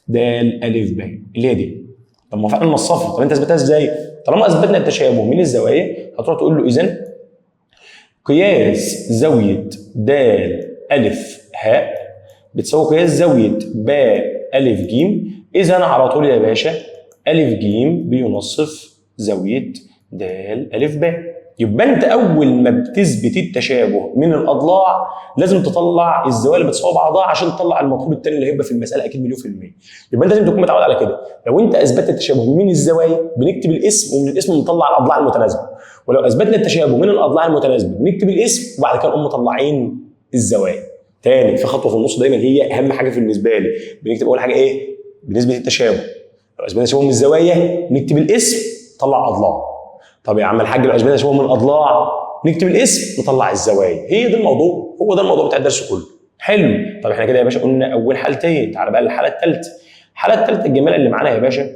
د الف ب اللي هي دي. طب ما فعلا نصفها. طب انت اثبتها ازاي؟ طالما اثبتنا التشابه من الزوايا هتروح تقول له اذا قياس زاويه د الف هاء بتساوي قياس زاويه باء الف ج، اذا على طول يا باشا الف ج بينصف زاويه د الف باء. يبقى انت اول ما بتثبت التشابه من الاضلاع لازم تطلع الزوايا اللي بتساوي بعضها عشان تطلع المطلوب الثاني اللي هيبقى في المساله اكيد مليون في المية. يبقى انت لازم تكون متعود على كده. لو انت اثبتت التشابه من الزوايا بنكتب الاسم، ومن الاسم نطلع الاضلاع المتناسبه. ولو اثبتنا التشابه من الاضلاع المتناسبه بنكتب الاسم وبعد كده نقوم مطلعين الزوايا. تاني في خطوه في النص دايما هي اهم حاجه بالنسبه لي. بنكتب اول حاجه ايه؟ بنثبت التشابه. لو اثبتنا التشابه من الزوايا نكتب الاسم نطلع اضلاع. طب يا عم الحاج لو اثبتنا التشابه من الاضلاع نكتب الاسم نطلع الزوايا. هي ده الموضوع، هو ده الموضوع بتاع الدرس كله. حلو. طب احنا كده يا باشا قلنا اول حالتين، تعالى بقى للحاله الثالثه. الحاله الثالثه الجمال اللي معانا يا باشا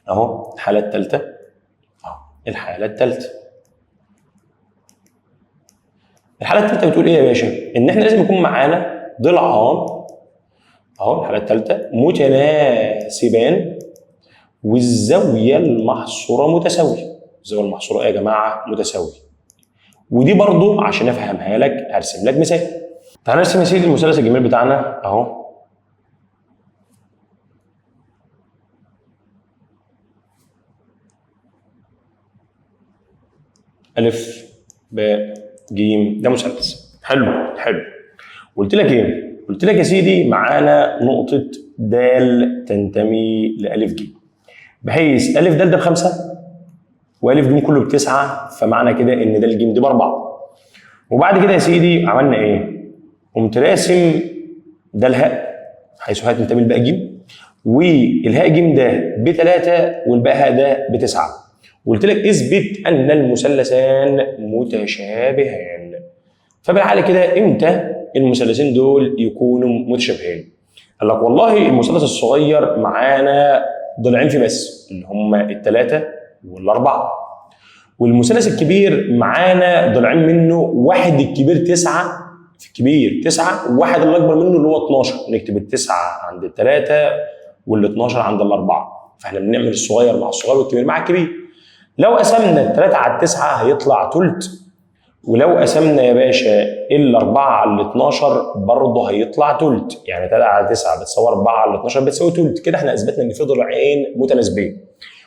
اهو الحاله الثالثه اهو الحاله الثالثه. الحاله الثالثه بتقول ايه يا باشا؟ ان احنا لازم يكون معانا ضلعان اهو الحاله الثالثه متناسبان والزاويه المحصوره متساويه. الزاويه المحصوره ايه يا جماعه؟ متساويه. ودي برضو عشان افهمها لك هرسم لك مثال. تعال نرسم مثال المثلث الجميل بتاعنا اهو. الف باء ج ده مثلث. حلو حلو. قلت لك ايه؟ قلت لك يا سيدي معانا نقطه د تنتمي لالف ج، بحيث الف د ده ب5 والف ج كله ب9، فمعنى كده ان د ج دي ب4. وبعد كده يا سيدي عملنا ايه؟ قمت راسم ده الهاء حيث هاء تنتمي لباء ج، والهاء ج ده ب3 والباء هاء ده ب9. قلت لك اثبت ان المثلثان متشابهان. فبالحاله كده امتى المثلثين دول يكونوا متشابهين؟ قال لك والله المثلث الصغير معانا ضلعين فيه بس اللي هم ال3 وال4، والمثلث الكبير معانا ضلعين منه، واحد الكبير 9 في الكبير 9، وواحد اللي اكبر منه اللي هو 12. نكتب ال9 عند ال3 وال12 عند الاربعه، فاحنا بنعمل الصغير مع الصغير والكبير مع الكبير. لو قسمنا ال3 على ال9 هيطلع تلت، ولو قسمنا يا باشا ال4 على ال12 برضه هيطلع تلت، يعني 3 على 9 بتساوي 4 على 12 بتساوي تلت. كده احنا اثبتنا ان في ضلعين متناسبين.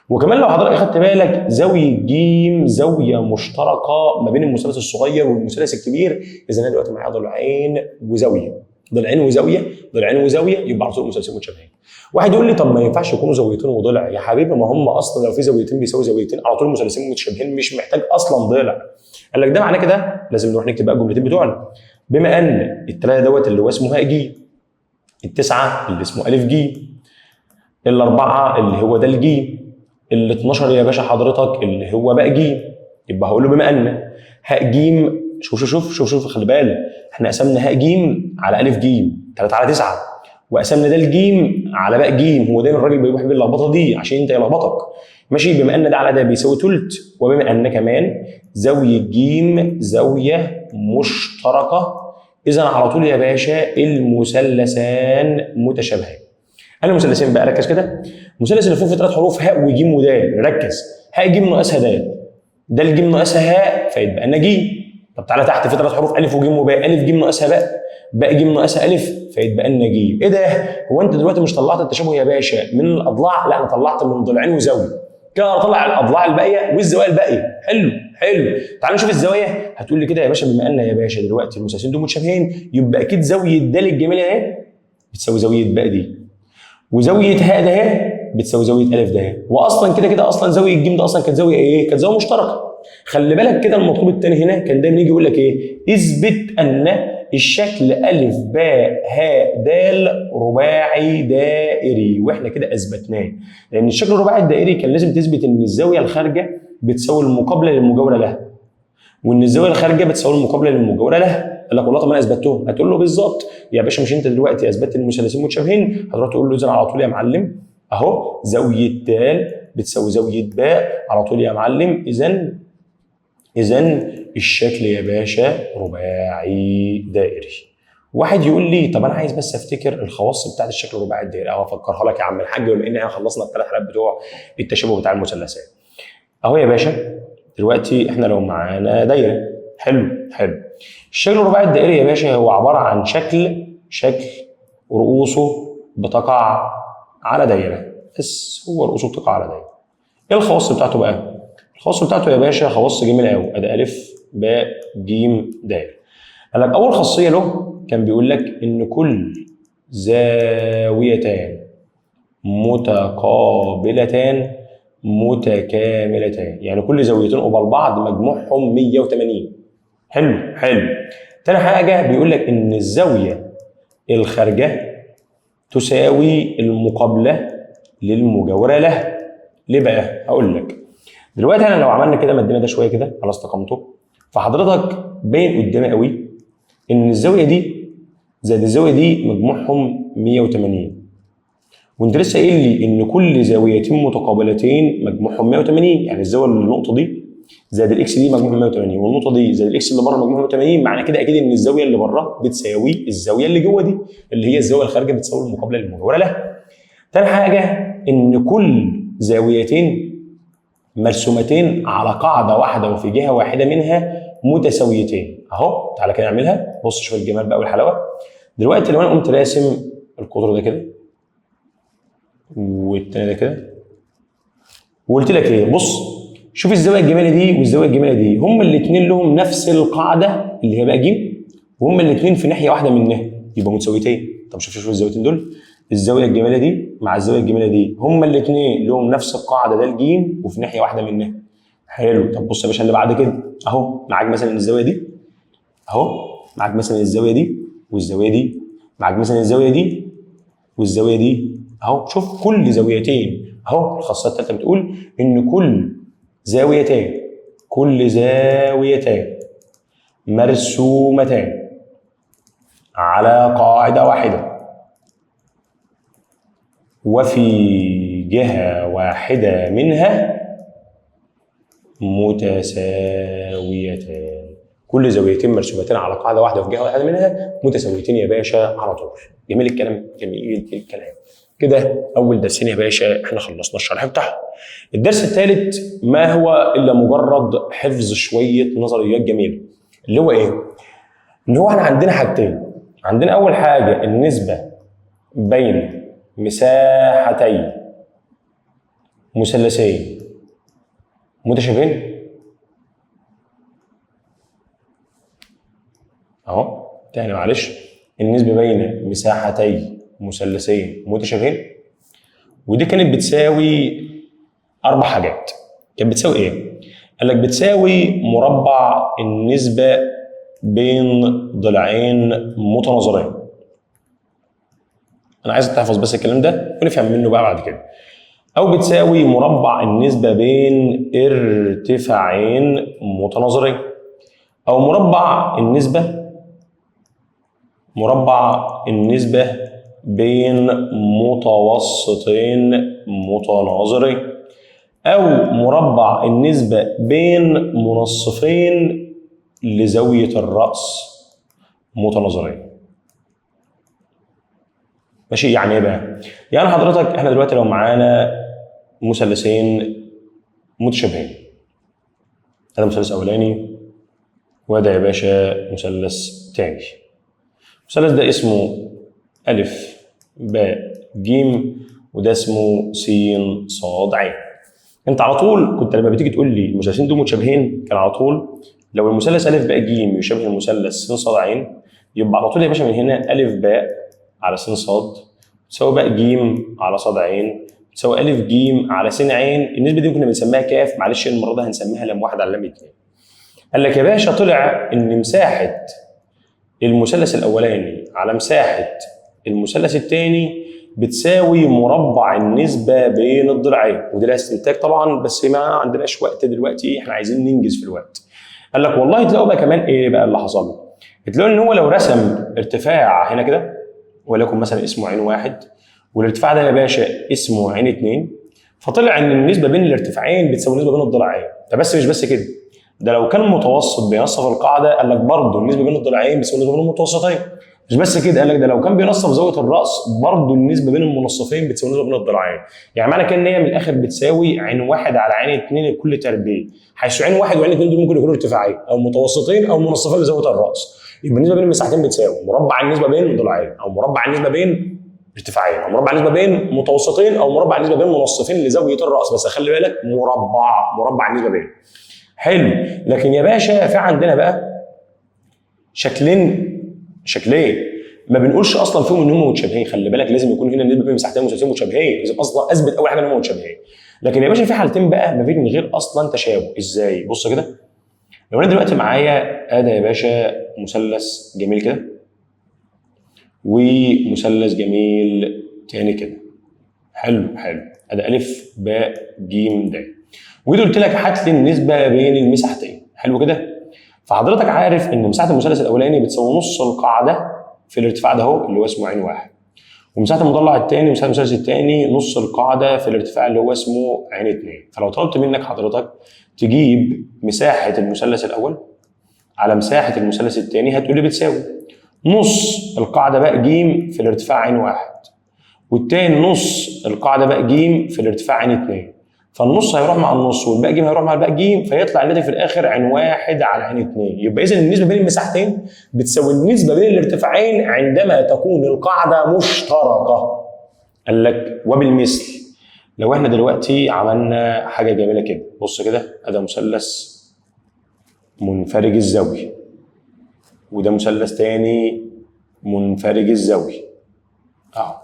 وكمان لو حضرتك خدت بالك زاويه ج زاويه مشتركه ما بين المثلث الصغير والمثلث الكبير، اذا انا دلوقتي معايا ضلعين وزاويه، ضلعين وزاويه، ضلعين وزاويه، يبقى على طول مثلثين متشابهين. واحد يقول لي طب ما ينفعش يكونوا زاويتين وضلع يا حبيبي، ما هم اصلا لو في زاويتين بيساوي زاويتين على طول مثلثين متشابهين، مش محتاج اصلا ضلع. قال لك ده معناه كده لازم نروح نكتب بقى الجملتين بتوعنا. بما ان الثلاثه دوت اللي هو اسمه هاء ج، التسعه اللي اسمه الف ج، الاربعه اللي هو د ج، ال12 يا باشا حضرتك اللي هو باء ج، يبقى هقول له بما ان هاء ج، شوف خلي بالك احنا قسمنا هاء ج على الف ج 3 على 9، وقسمنا د ج على باء ج، هو دايما الراجل بيحب اللخبطه دي عشان انت يلخبطك. ماشي، بما ان ده على ده بيساوي تلت، وبما ان كمان زاويه ج زاويه مشتركه، اذا على طول يا باشا المثلثان متشابهان. انا مثلثين بقى ركز كده، المثلث اللي فوق في 3 حروف هاء وج ود، ركز هاء ج ناقصها د ج ناقصها هاء فيتبقى لنا ج. طب تعالى تحت في 3 حروف الف وج وباء، الف ج ناقصها باء ج ناقصها الف فيتبقى لنا ج. ايه ده؟ هو انت دلوقتي مش طلعت التشابه يا باشا من الاضلاع؟ لا انا طلعت من ضلعين وزاويه، كده اطلع الاضلاع الباقيه والزوايا الباقيه. حلو، تعال نشوف الزوايا. هتقول لي كده يا باشا بما ان يا باشا دلوقتي المثلثين دول متشابهين، يبقى اكيد زاويه د الجميله اهي بتساوي زاويه باء دي، وزاويه هاء ده اهي بتساوي زاويه الف ده اهي، واصلا كده اصلا زاويه ج ده اصلا كانت زاويه ايه؟ كانت زاويه مشتركه. خلي بالك كده المطلوب الثاني هنا كان دايما يجي يقول لك ايه؟ اثبت ان الشكل الف باء هاء د رباعي دائري، واحنا كده اثبتناه. لان الشكل الرباعي الدائري كان لازم تثبت ان الزاويه الخارجه بتساوي المقابله للمجاوره لها، وان الزاويه الخارجه بتساوي المقابله للمجاوره لها. قال لك والله طب انا اثبتهم. هتقول له بالظبط يا باشا، مش انت دلوقتي اثبتت المثلثين متشابهين؟ هتروح تقول له اذا على طول يا معلم اهو زاويه د بتساوي زاويه باء على طول يا معلم، اذا الشكل يا باشا رباعي دائري. واحد يقول لي طب انا عايز بس افتكر الخواص بتاعت الشكل الرباعي الدائري، اهو افكرها لك يا عم الحاج، بما ان احنا خلصنا ال3 حلقات بتوع التشابه بتاع المثلثات. اهو يا باشا دلوقتي احنا لو معانا دايره، حلو، الشكل الرباعي الدائري يا باشا هو عباره عن شكل رؤوسه بتقع على دايره، بس هو رؤوسه بتقع على دايره. ايه الخواص بتاعته بقى؟ الخواص بتاعته يا باشا خواص جميله قوي، ادي الف باء ج د. قال لك اول خاصيه له كان بيقول لك ان كل زاويتان متقابلتان متكاملتان، يعني كل زاويتين قبال بعض مجموعهم 180. حلو. تاني حاجه بيقول لك ان الزاويه الخارجه تساوي المقابله للمجاوره لها. ليه بقى؟ هقول لك دلوقتي انا لو عملنا كده مدينا ده شويه كده على استقامته، فحضرتك باين قدامي قوي ان الزاويه دي زائد الزاويه دي مجموعهم 180، وانت لسه قايل لي ان كل زاويتين متقابلتين مجموعهم 180، يعني الزاويه اللي النقطه دي زائد الاكس دي مجموعهم 180، والنقطه دي زائد الاكس اللي بره مجموعهم 180، معنى كده اكيد ان الزاويه اللي بره بتساوي الزاويه اللي جوه دي اللي هي الزاويه الخارجه بتساوي المقابله للمجاوره لها. تاني حاجه ان كل زاويتين مرسومتين على قاعده واحده وفي جهه واحده منها متساويتين. اهو تعالى كده نعملها، بص شوف الجمال بقى والحلاوه. دلوقتي لو انا قمت راسم القطر ده كده والتاني ده كده وقلت لك ايه، بص شوف الزاويه الجميله دي والزاويه الجميله دي، هما الاثنين لهم نفس القاعده اللي هي بقى ج، وهما الاثنين في ناحيه واحده منها يبقى متساويتين. طب شوف الزاويتين دول، الزاويه الجميله دي مع الزاويه الجميله دي هما الاثنين لهم نفس القاعده ده الج وفي ناحيه واحده منها. حلو. طب بص يا باشا اللي بعد كده اهو معاك مثلا الزاويه دي، اهو معاك مثلا الزاويه دي والزاويه دي، معاك مثلا الزاويه دي والزاويه دي، اهو شوف كل زاويتين اهو. الخاصيه الثالثه بتقول ان كل زاويتان مرسومتان على قاعده واحده وفي جهه واحده منها متساويتان. كل زاويتين مرسومتين على قاعده واحده وفي جهه واحده منها متساويتين يا باشا على طول. جميل الكلام، جميل الكلام. كده اول درسين يا باشا احنا خلصنا الشرح بتاعهم. الدرس الثالث ما هو الا مجرد حفظ شويه نظريات جميله، اللي هو ايه؟ اللي هو احنا عندنا حاجتين. عندنا اول حاجه النسبه بين مساحتي مثلثين متشابهين اهو. تاني معلش، النسبه بين مساحتي مثلثين متشابهين، ودي كانت بتساوي 4 حاجات. كانت بتساوي ايه؟ قال لك بتساوي مربع النسبه بين ضلعين متناظرين. انا عايزك تحفظ بس الكلام ده ونفهم منه بقى بعد كده. او بتساوي مربع النسبه بين ارتفاعين متناظرين، او مربع النسبه بين متوسطين متناظرين، او مربع النسبه بين منصفين لزاويه الراس متناظرين. ماشي؟ يعني ايه بقى؟ يعني حضرتك احنا دلوقتي لو معانا مثلثين متشابهين، هذا مثلث اولاني وده يا باشا مثلث تاني. المثلث ده اسمه ا ب ج، وده اسمه س ص ع. انت على طول كنت لما بتيجي تقول لي المثلثين دول متشابهين، كان على طول لو المثلث ا ب ج يشابه المثلث س ص ع، يبقى على طول يا باشا من هنا ا ب على س ص تساوي بقى ج على ص ع تساوي ا ج على س ع. النسبه دي كنا بنسميها كاف، معلش المره دي هنسميها لام 1 على لام 2. قال لك يا باشا طلع ان مساحه المثلث الاولاني على مساحه المثلث الثاني بتساوي مربع النسبه بين الضلعين، ودي لها استنتاج طبعا بس ما عندناش وقت دلوقتي، احنا عايزين ننجز في الوقت. قال لك والله تلاقوا بقى كمان ايه بقى اللي حصل له؟ تلاقوا ان هو لو رسم ارتفاع هنا كده وليكن مثلا اسمه عين 1، والارتفاع ده يا باشا اسمه عين 2، فطلع ان النسبه بين الارتفاعين بتساوي النسبه بين الضلعين. ده بس مش بس كده، ده لو كان متوسط بينصف القاعده قال لك برضه النسبه بين الضلعين بتساوي النسبه بين المتوسطين. مش بس كده، قال لك ده لو كان بينصف زاويه الراس برضه النسبه بين المنصفين بتساوي النسبه بين الضلعين. يعني معنى كده ان هي من الاخر بتساوي عين 1 على عين 2 لكل تربيع، حيث عين 1 وعين 2 دول ممكن يكونوا ارتفاعين او متوسطين او منصفين لزاويه الراس. يبقى النسبه بين المساحتين بتساوي مربع النسبه بين ضلعين، او مربع النسبه بين ارتفاعين، او مربع النسبه بين متوسطين، او مربع النسبه بين منصفين لزاويه الراس. بس خلي بالك مربع النسبه بين. حلو. لكن يا باشا في عندنا بقى شكلين ما بنقولش اصلا فيهم ان هم متشابهين. خلي بالك لازم يكون هنا النسبه بين مساحتين مثلثين متشابهين، لازم اصلا اثبت اول حاجه ان هم متشابهين. لكن يا باشا في حالتين بقى ما بين غير اصلا تشابه. ازاي؟ بص كده، لو انا دلوقتي معايا ادي يا باشا مثلث جميل كده ومثلث جميل تاني كده، حلو ادي ا ب ج د، وجيت قلت لك هات لي النسبه بين المساحتين. حلو كده. فحضرتك عارف ان مساحه المثلث الاولاني بتساوي نص القاعده في الارتفاع ده اهو اللي هو اسمه عين 1، ومساحه المضلع الثاني مساحه المثلث الثاني نص القاعده في الارتفاع اللي هو اسمه عين 2. فلو طلبت منك حضرتك تجيب مساحه المثلث الاول على مساحه المثلث الثاني هتقول لي بتساوي نص القاعده بقى ج في الارتفاع عين 1، والثاني نص القاعده بقى ج في الارتفاع عين 2. فالنص هيروح مع النص والباقي ج هيروح مع الباقي ج، فيطلع الناتج في الاخر عين 1 على عين 2. يبقى اذا النسبه بين المساحتين بتساوي النسبه بين الارتفاعين عندما تكون القاعده مشتركه. قال لك وبالمثل لو احنا دلوقتي عملنا حاجه جميله كده، بص كده، ده مثلث منفرج الزاويه وده مثلث تاني منفرج الزاويه اهو.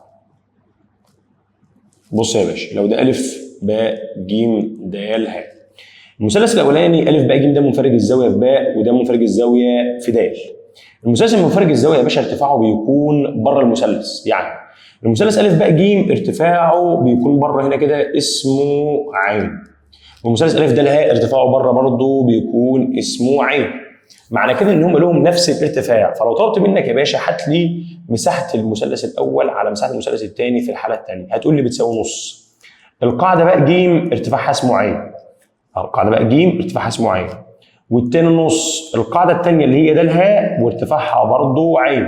بص يا باشا، لو ده ا ب ج د ه، المثلث الاولاني ا ب ج ده منفرج الزاويه في باء وده منفرج الزاويه في د. المثلث المنفرج الزاويه يا باشا ارتفاعه بيكون بره المثلث، يعني المثلث ا ب ج ارتفاعه بيكون بره هنا كده اسمه عين، والمثلث ا د ه ارتفاعه بره برضه بيكون اسمه عين. معنى كده ان هم لهم نفس الارتفاع. فلو طلبت منك يا باشا هات لي مساحه المثلث الاول على مساحه المثلث الثاني في الحاله الثانيه، هتقول لي بتساوي نص القاعده بقى ج ارتفاعها اسمه عين، القاعده بقى ج ارتفاعها اسمه عين، والتاني نص القاعده الثانيه اللي هي د ه وارتفاعها برضه عين.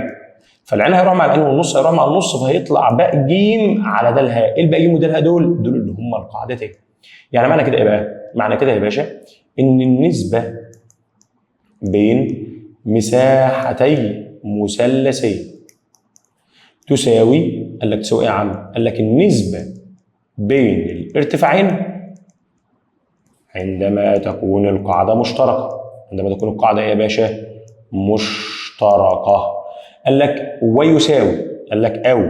فالعين هيروح مع العين والنص هيروح مع النص، فهيطلع باء ج على د الهاء. ايه الباء ج وده الهاء دول؟ دول اللي هم القاعدتين. يعني معنى كده ايه بقى؟ معنى كده يا باشا ان النسبه بين مساحتي مثلثين تساوي، قال لك تساوي ايه يا عم؟ قال لك النسبه بين الارتفاعين عندما تكون القاعده مشتركه. عندما تكون القاعده ايه يا باشا؟ مشتركه. قال لك ويساوي، قال لك او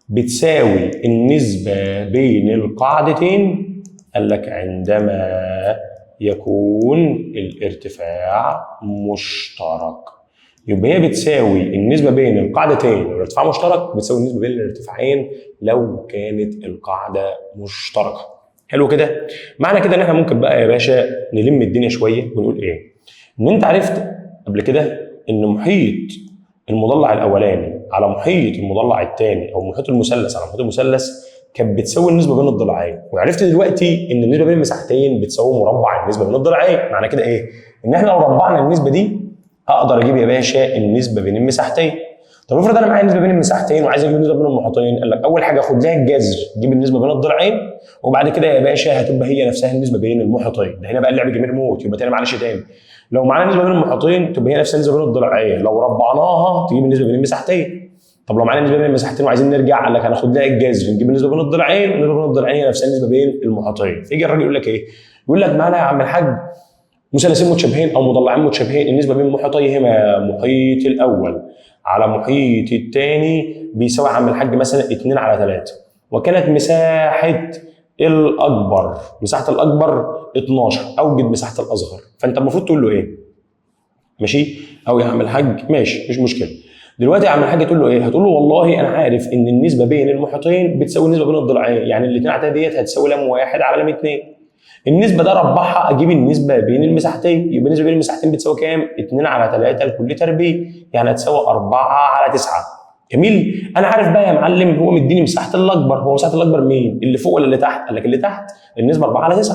بتساوي النسبه بين القاعدتين، قال لك عندما يكون الارتفاع مشترك. يبقى هي بتساوي النسبه بين القاعدتين لو الارتفاع مشترك، بتساوي النسبه بين الارتفاعين لو كانت القاعده مشتركه. حلو كده؟ معنى كده ان احنا ممكن بقى يا باشا نلم الدنيا شويه ونقول ايه؟ ان انت عرفت قبل كده ان محيط المضلع الاولاني على محيط المضلع الثاني، او محيط المثلث على محيط المثلث، كانت بتساوي النسبه بين الضلعين. وعرفت دلوقتي ان النسبه بين المساحتين بتساوي مربع النسبه بين الضلعين. معنى كده ايه؟ ان احنا لو ربعنا النسبه دي اقدر اجيب يا باشا النسبه بين المساحتين. طب افرض انا معايا النسبه بين المساحتين وعايز اجيب النسبه بين المحيطين، قال لك اول حاجه خد لها الجذر تجيب النسبه بين الضلعين، وبعد كده يا باشا هتبقى هي نفسها النسبه بين المحيطين. ده هنا بقى اللعب جميل موت. يبقى تاني معلش تاني، لو معانا النسبه بين المحيطين تبقى هي نفس النسبه بين الضلعين، لو ربعناها تجيب النسبه بين المساحتين. طب لو معانا النسبه بين المساحتين وعايزين نرجع، قال لك هناخد لها الجذر نجيب النسبه بين الضلعين، والنسبه بين الضلعين هي نفسها النسبه بين المحيطين. فيجي الراجل يقول لك ايه؟ يقول لك معانا يا عم الحاج مثلثين متشابهين او مضلعين متشابهين، النسبه بين محيطيهما محيط الاول على محيط الثاني بيساوي يا عم الحاج مثلا 2 على 3، وكانت مساحه الاكبر، مساحه الاكبر 12، اوجد مساحه الاصغر. فانت المفروض تقول له ايه؟ ماشي؟ او يا عم الحاج ماشي مش مشكله. دلوقتي يا عم الحاج تقول له ايه؟ هتقول له والله انا عارف ان النسبه بين المحيطين بتساوي النسبه بين الضلعين، يعني ال2 على 3 ديت هتساوي لام 1 على لام 2. النسبه ده ربعها اجيب النسبه بين المساحتين، يبقى النسبه بين المساحتين بتساوي كام؟ 2 على 3 لكل تربيع، يعني هتساوي 4 على 9. جميل؟ انا عارف بقى يا معلم هو مديني مساحه الاكبر، هو مساحه الاكبر مين؟ اللي فوق ولا اللي تحت؟ قال لك اللي تحت، النسبه 4 على 9،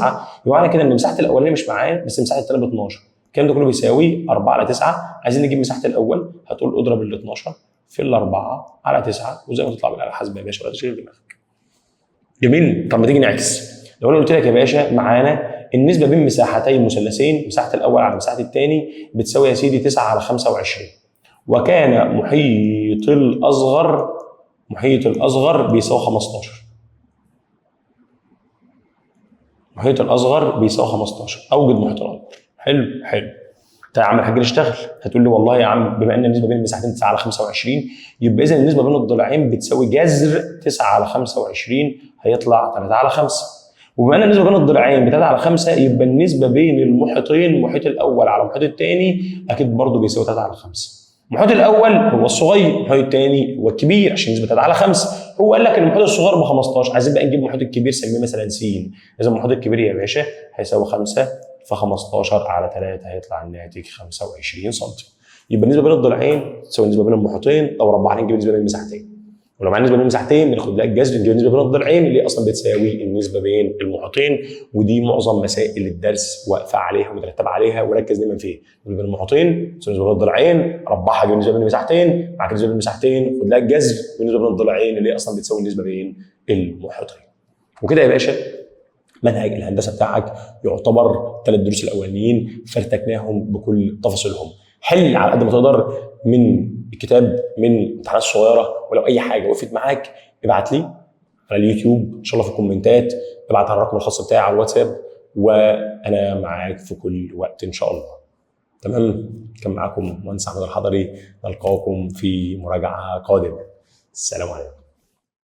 يبقى معنى كده ان مساحه الاولانيه مش معايا بس مساحه الثانيه ب 12. الكلام ده كله بيساوي 4 على 9. عايزين نجيب مساحه الاول، هتقول اضرب ال 12 في ال 4 على 9، وزي ما تطلع بالاله الحاسبه يا باشا ولا تشغل دماغك. جميل؟ طب ما تيجي نعكس. لو انا قلت لك يا باشا معانا النسبه بين مساحتي مثلثين، مساحه الاول على مساحه الثاني بتساوي يا سيدي 9 على 25، وكان محيط الاصغر بيساوي 15. محيط الاصغر بيساوي 15، اوجد محيط الاكبر. حلو حلو. طيب يا عم الحاج نشتغل. هتقول لي والله يا عم بما ان النسبه بين المساحتين 9 على 25، يبقى اذا النسبه بين الضلعين بتساوي جذر 9 على 25، هيطلع 3 على 5. وبما ان النسبه بين الضلعين ب 3 على 5، يبقى النسبه بين المحيطين، المحيط الاول على المحيط الثاني، اكيد برضه بيساوي 3 على 5. المحيط الاول هو الصغير، المحيط الثاني هو الكبير عشان النسبه 3 على 5. هو قال لك ان المحيط الصغير ب 15، عايزين بقى نجيب المحيط الكبير سميه مثلا س. اذا المحيط الكبير يا باشا هيساوي 5 في 15 على 3، هيطلع الناتج 25 سم. يبقى النسبه بين الضلعين تساوي النسبه بين المحيطين، لو ربعنا نجيب النسبه بين المساحتين. ولو معانا النسبه بين المساحتين بناخد لها الجذر نجيب النسبه بين الضلعين اللي اصلا بتساوي النسبه بين المحيطين. ودي معظم مسائل الدرس واقفه عليها ومترتبه عليها، وركز دايما فيها. النسبه بين المحيطين تساوي النسبه بين الضلعين، ربعها جيب النسبه بين المساحتين، معاك النسبه بين المساحتين خد لها الجذر والنسبه بين الضلعين اللي اصلا بتساوي النسبه بين المحيطين. وكده يا باشا منهج الهندسه بتاعك يعتبر 3 دروس الاولانيين فرتكناهم بكل تفاصيلهم. حل على قد ما تقدر من الكتاب، من امتحانات صغيره، ولو اي حاجه وقفت معاك ابعت لي على اليوتيوب ان شاء الله في الكومنتات، ابعت على الرقم الخاص بتاعي على الواتساب، وانا معاك في كل وقت ان شاء الله. تمام؟ كان معاكم مهندس احمد الحضري، نلقاكم في مراجعه قادمه. السلام عليكم.